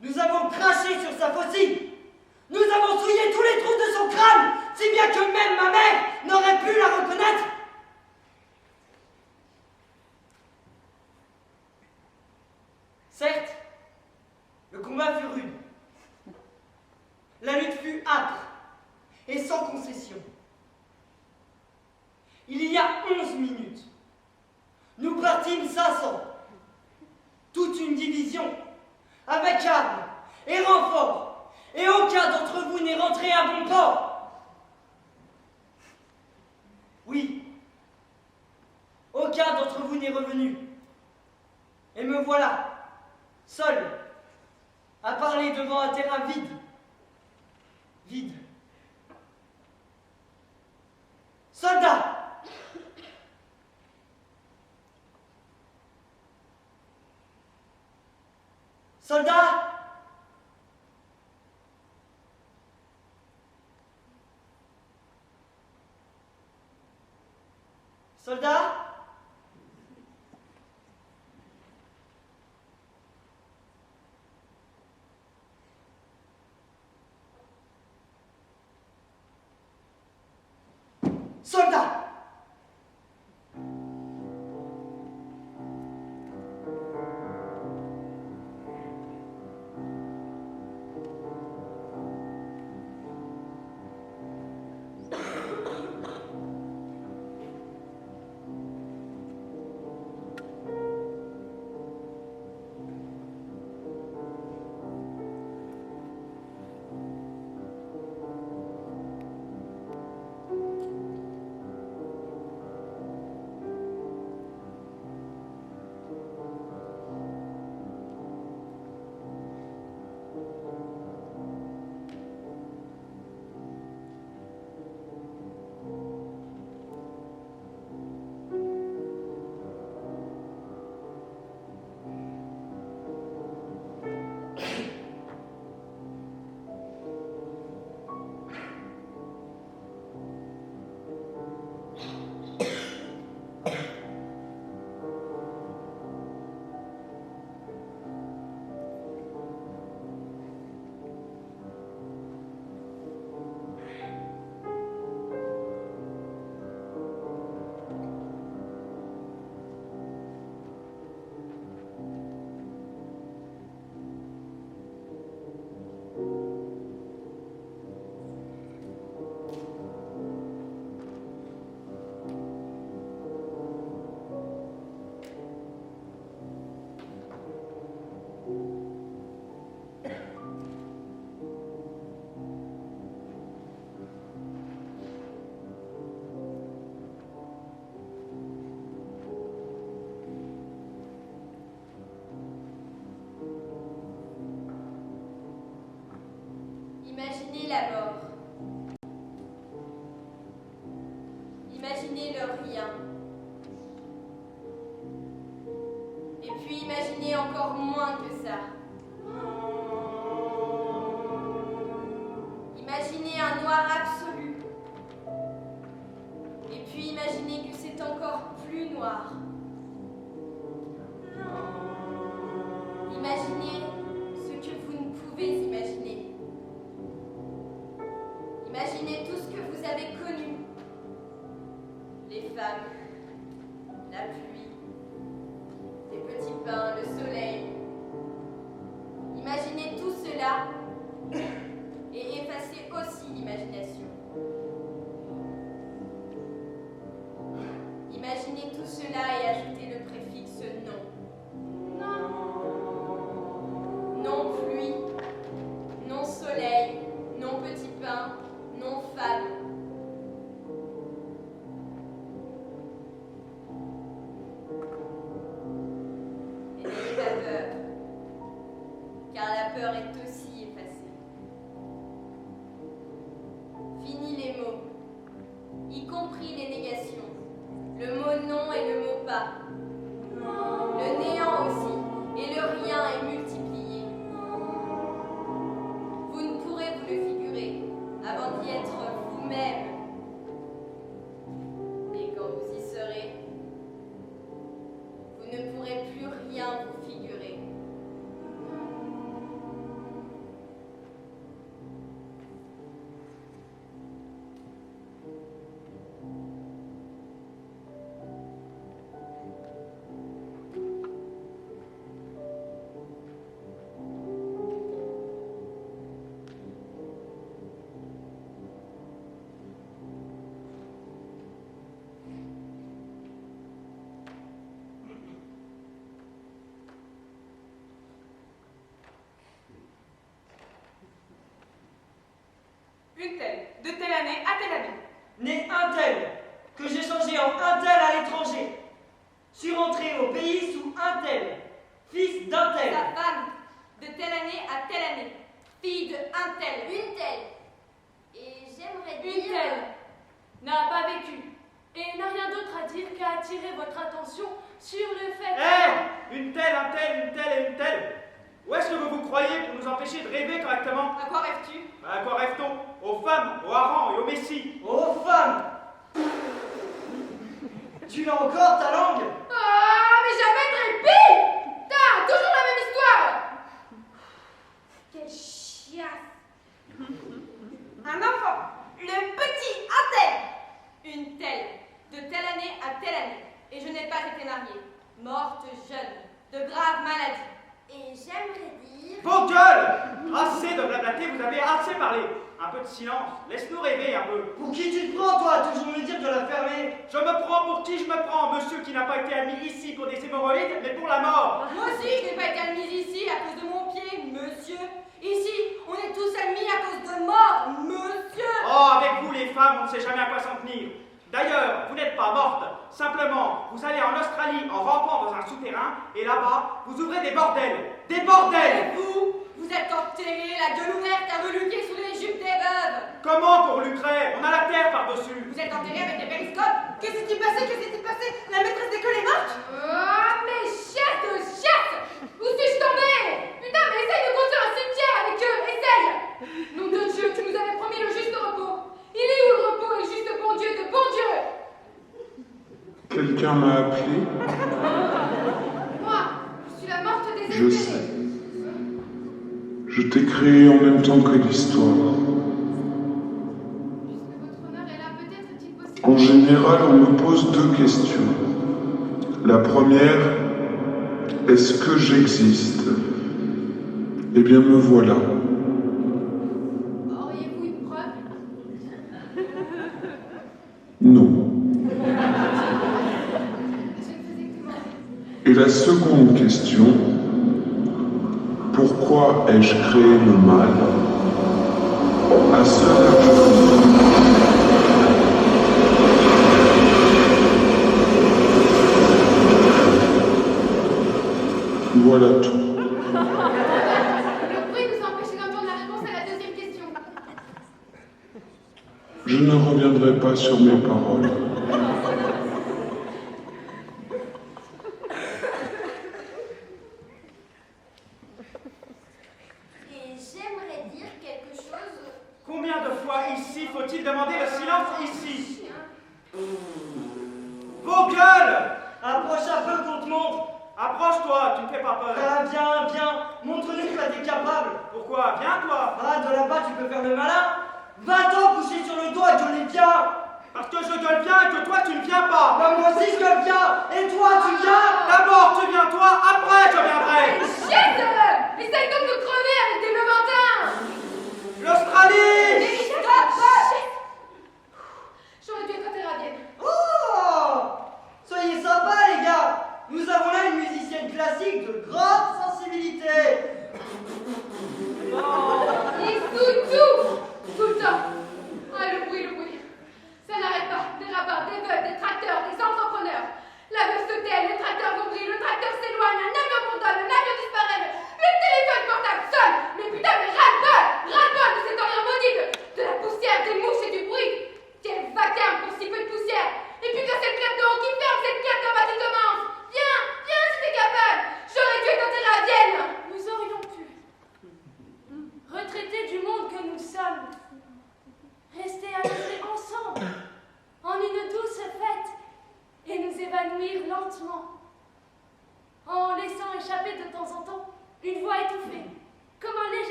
Nous avons craché sur sa faucille. Nous avons souillé tous les trous de son crâne, si bien que même ma mère n'aurait pu la reconnaître. Certes, le combat fut rude. La lutte fut âpre et sans concession. Il y a 11 minutes, nous partîmes 500, toute une division, avec armes et renforts, et aucun d'entre vous n'est rentré à bon port. Oui, aucun d'entre vous n'est revenu. Et me voilà, seul, à parler devant un terrain vide. Vide. Soldats! Soldats! Soldats! Soldats! Imaginez la mort. Imaginez le rien. Et puis imaginez encore moins que ça. Imaginez un noir absolu. Et puis imaginez que c'est encore plus noir. Imaginez ce que vous ne pouvez imaginer. Imaginez tout ce que vous avez connu. Les femmes, la pluie, les petits pains, le soleil. Imaginez tout cela et effacez aussi l'imagination. Imaginez tout cela et ajoutez le préfixe non. Non pluie. peur est aussi effacée. Fini les mots, y compris les négations. Le mot non et le mot pas. Le néant aussi, et le rien est multiplié. Vous ne pourrez vous le figurer avant d'y être vous-même. Et quand vous y serez, vous ne pourrez plus rien vous figurer. Une telle, de telle année à telle année. Né un tel, que j'ai changé en un tel à l'étranger. Suis rentré au pays sous un tel, fils d'un tel. Sa femme, de telle année à telle année. Fille de un tel. Une telle. Et j'aimerais dire... Une telle n'a pas vécu et n'a rien d'autre à dire qu'à attirer votre attention sur le fait Une telle, un tel, une telle et une telle. Où est-ce que vous vous croyez pour nous empêcher de rêver correctement? À quoi rêves-tu? À quoi rêve-t-on? Aux femmes, aux harengs et aux messies. Ô femme! Tu l'as encore ta langue? Ah, mais jamais de répit! Putain, toujours la même histoire! Quelle chiasse! Un enfant, le petit un tel. Une telle, de telle année à telle année. Et je n'ai pas été mariée. Morte jeune, de graves maladies. Et j'aimerais dire... Vos gueules! Assez de blablater, vous avez assez parlé. Un peu de silence, laisse-nous rêver un peu. Pour qui tu te prends, toi, à toujours me dire de la fermer? Je me prends pour qui je me prends? Monsieur qui n'a pas été admis ici pour des hémorroïdes, mais pour la mort. Moi aussi, je n'ai pas été admise ici à cause de mon pied, monsieur. Ici, on est tous admis à cause de mort, monsieur. Oh, avec vous les femmes, on ne sait jamais à quoi s'en tenir. D'ailleurs, vous n'êtes pas morte. Simplement, vous allez en Australie en rampant dans un souterrain, et là-bas, vous ouvrez des bordels. Des bordels! Et vous êtes enterrés, la gueule ouverte, à reluquer sous les jupes des veuves. Comment pour lucrer? On a la terre par-dessus. Vous êtes enterrés avec des périscopes. Que s'est-il passé? Que s'est-il passé? La maîtresse d'école est morte. Oh, mais chatte de chatte! Où suis-je tombée? Putain, mais essaye de construire un cimetière avec eux, essaye! Nom de Dieu, tu nous avais promis le juste repos. Il est où le repos et juste bon Dieu de bon Dieu? Quelqu'un m'a appelé? Moi, je suis la morte des Je sais. Je t'ai créé en même temps que l'histoire. Puisque votre honneur est là, peut-être est-il possible... En général, on me pose deux questions. La première, est-ce que j'existe? Eh bien, me voilà. Auriez-vous une preuve? Non. Je ne faisais que demander. Et la seconde question, pourquoi ai-je créé le mal? À cela je réponds. Voilà tout. Le bruit nous a empêché d'entendre la réponse à la deuxième question. Je ne reviendrai pas sur mes paroles. Et j'aimerais dire quelque chose... Combien de fois ici faut-il demander le silence ici? Vos gueules! Approche un peu qu'on te montre. Approche-toi, tu ne fais pas peur. Ah, viens, montre-nous que tu as été capable. Pourquoi? Viens, toi. Ah, de là-bas, tu peux faire le malin. Va-t'en coucher sur le dos et gueuler bien. Parce que je gueule bien et que toi, tu ne viens pas. Bah, moi aussi, je gueule bien. Et toi, tu viens. D'abord, tu viens, toi, après, je viendrai. Chut! Essaye donc de crever avec des levantins! L'Australie! J'aurais dû être interradienne. Oh! Soyez sympas, les gars. Nous avons là une musicienne classique de grande sensibilité. Et tout le temps. Ah, le bruit. Ça n'arrête pas. Des rapports, des veuves, des tracteurs, des entrepreneurs. La veuve se tait, le tracteur vomit, le tracteur s'éloigne, un avion bourdonne, un avion disparaît, le téléphone portable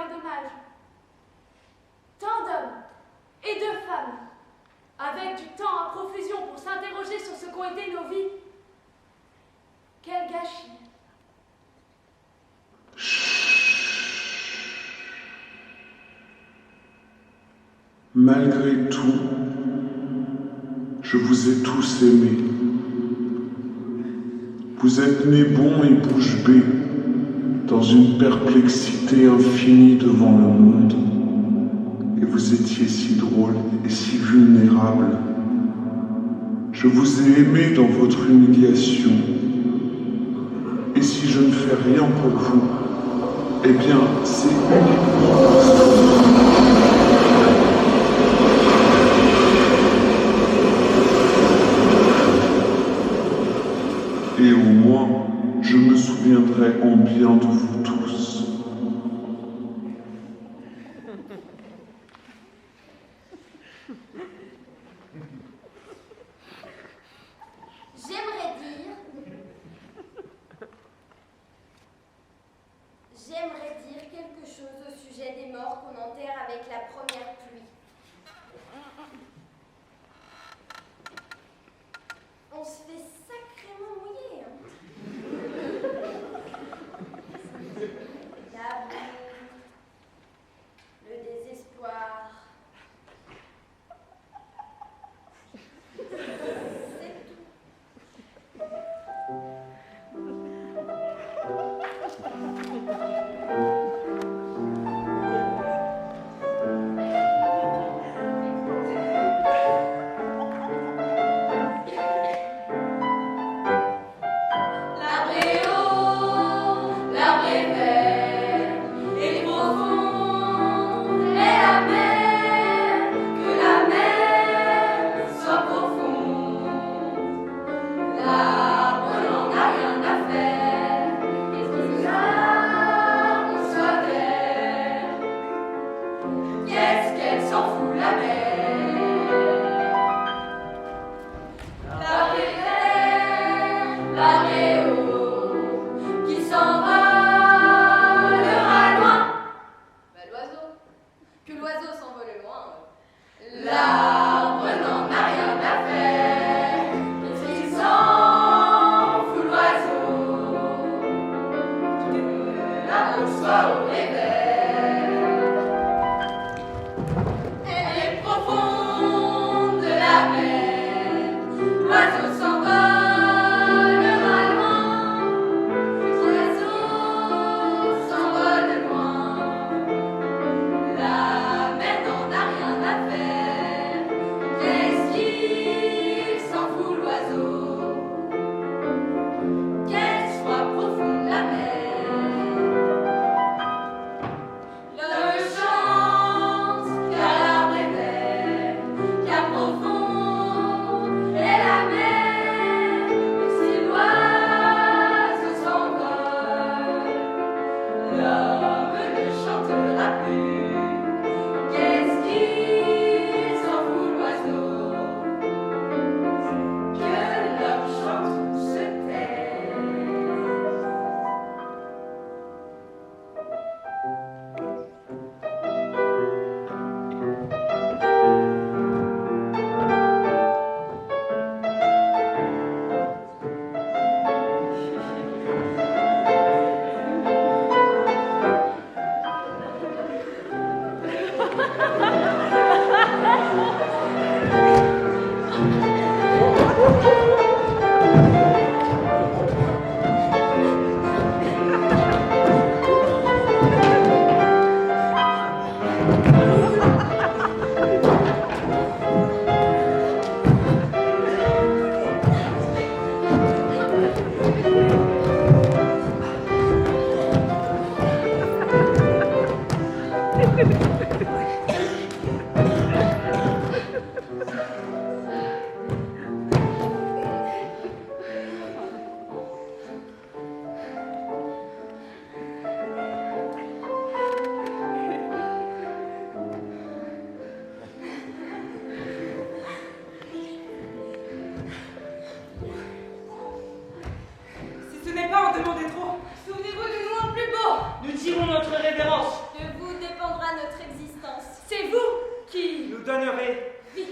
bien dommage. Tant d'hommes et de femmes, avec du temps à profusion pour s'interroger sur ce qu'ont été nos vies. Quel gâchis. Malgré tout, je vous ai tous aimés. Vous êtes nés bons et bouche bée, dans une perplexité infinie devant le monde. Et vous étiez si drôles et si vulnérables. Je vous ai aimés dans votre humiliation. Et si je ne fais rien pour vous, eh bien, c'est uniquement parce que... Et au moins, je me souviendrai en bien de vous tous. J'aimerais dire quelque chose au sujet des morts qu'on enterre avec la première pluie. On se fait sacrément mouiller, hein. La boue, le désespoir. C'est tout. Si ce n'est pas en demander trop, Souvenez-vous de nous en plus beau. Nous dirons notre révérence. De vous donnera notre existence. C'est vous qui... Nous donnerez vie.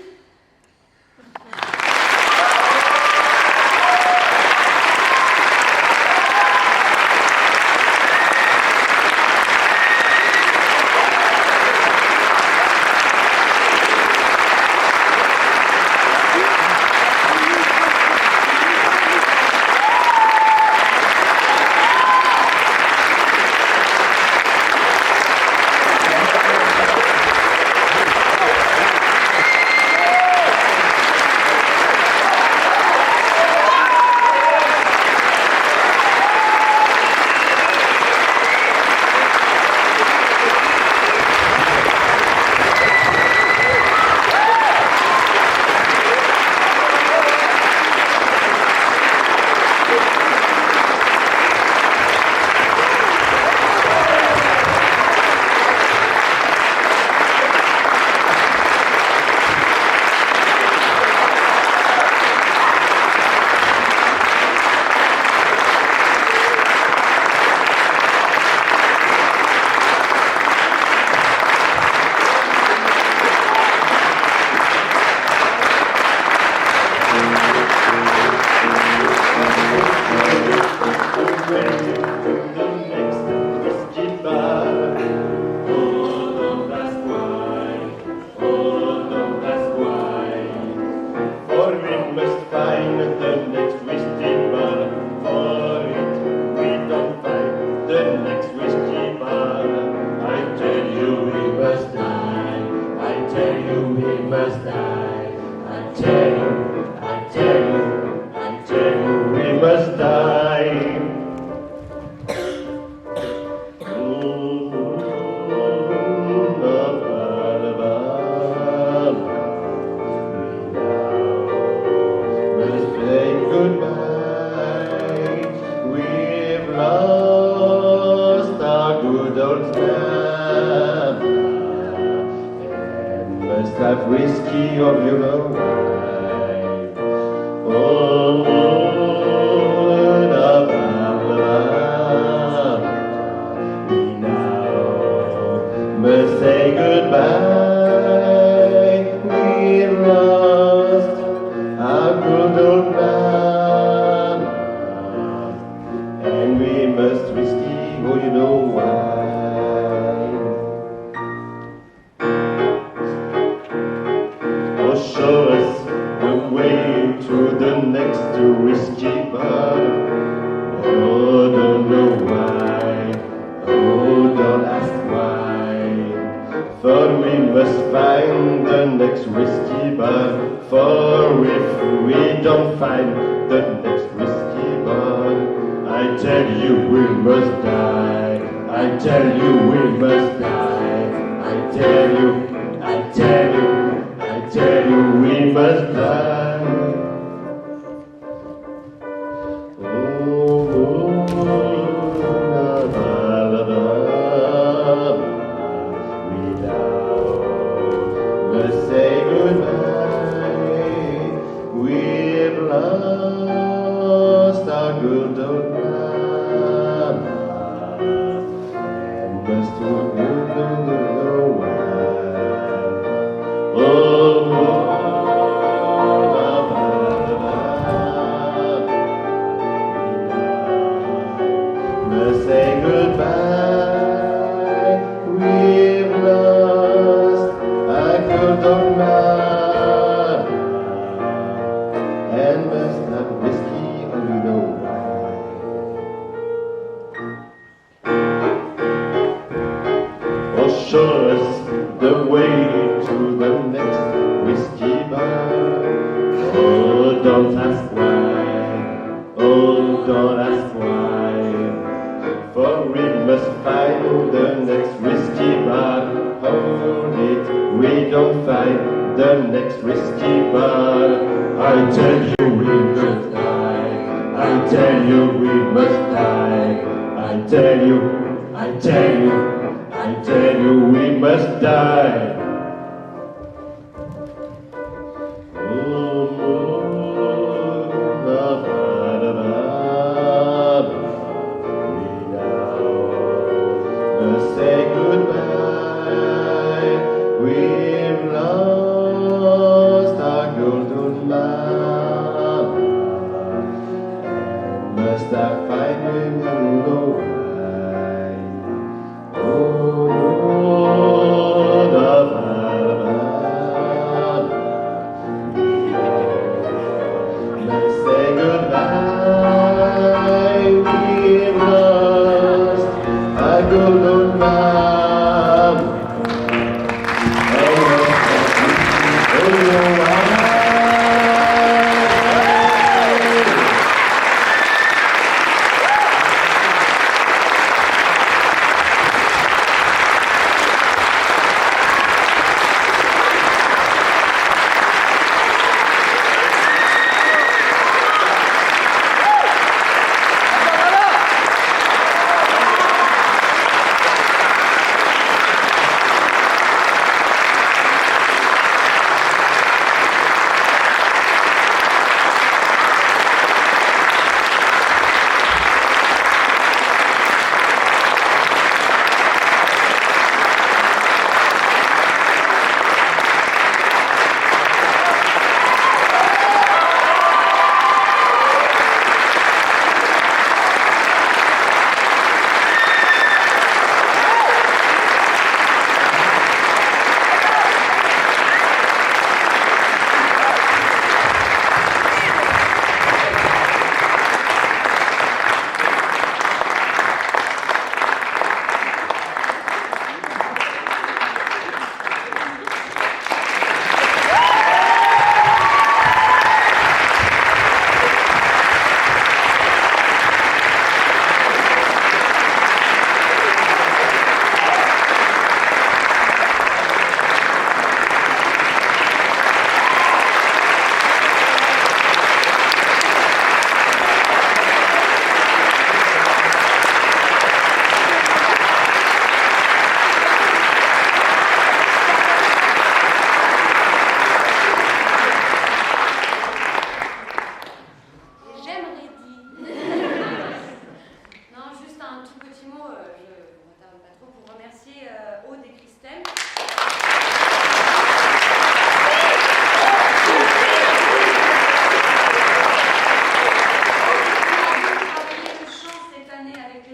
Say goodbye.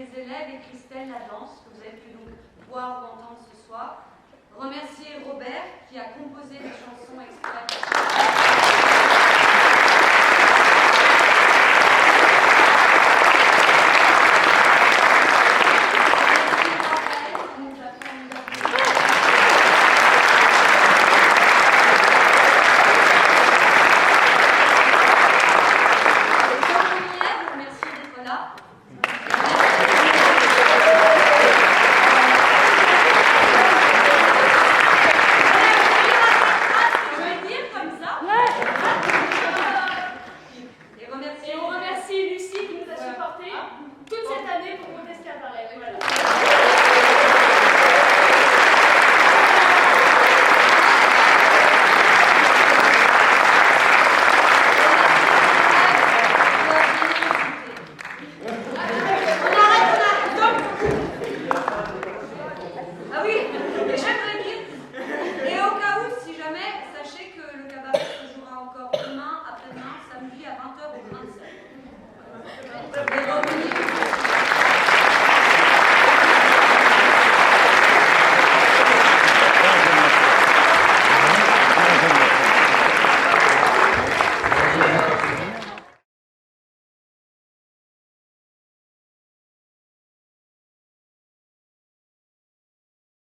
mes élèves et Christelle Ladance, que vous avez pu donc voir ou entendre ce soir. Remercier Robert qui a composé les chansons extraites.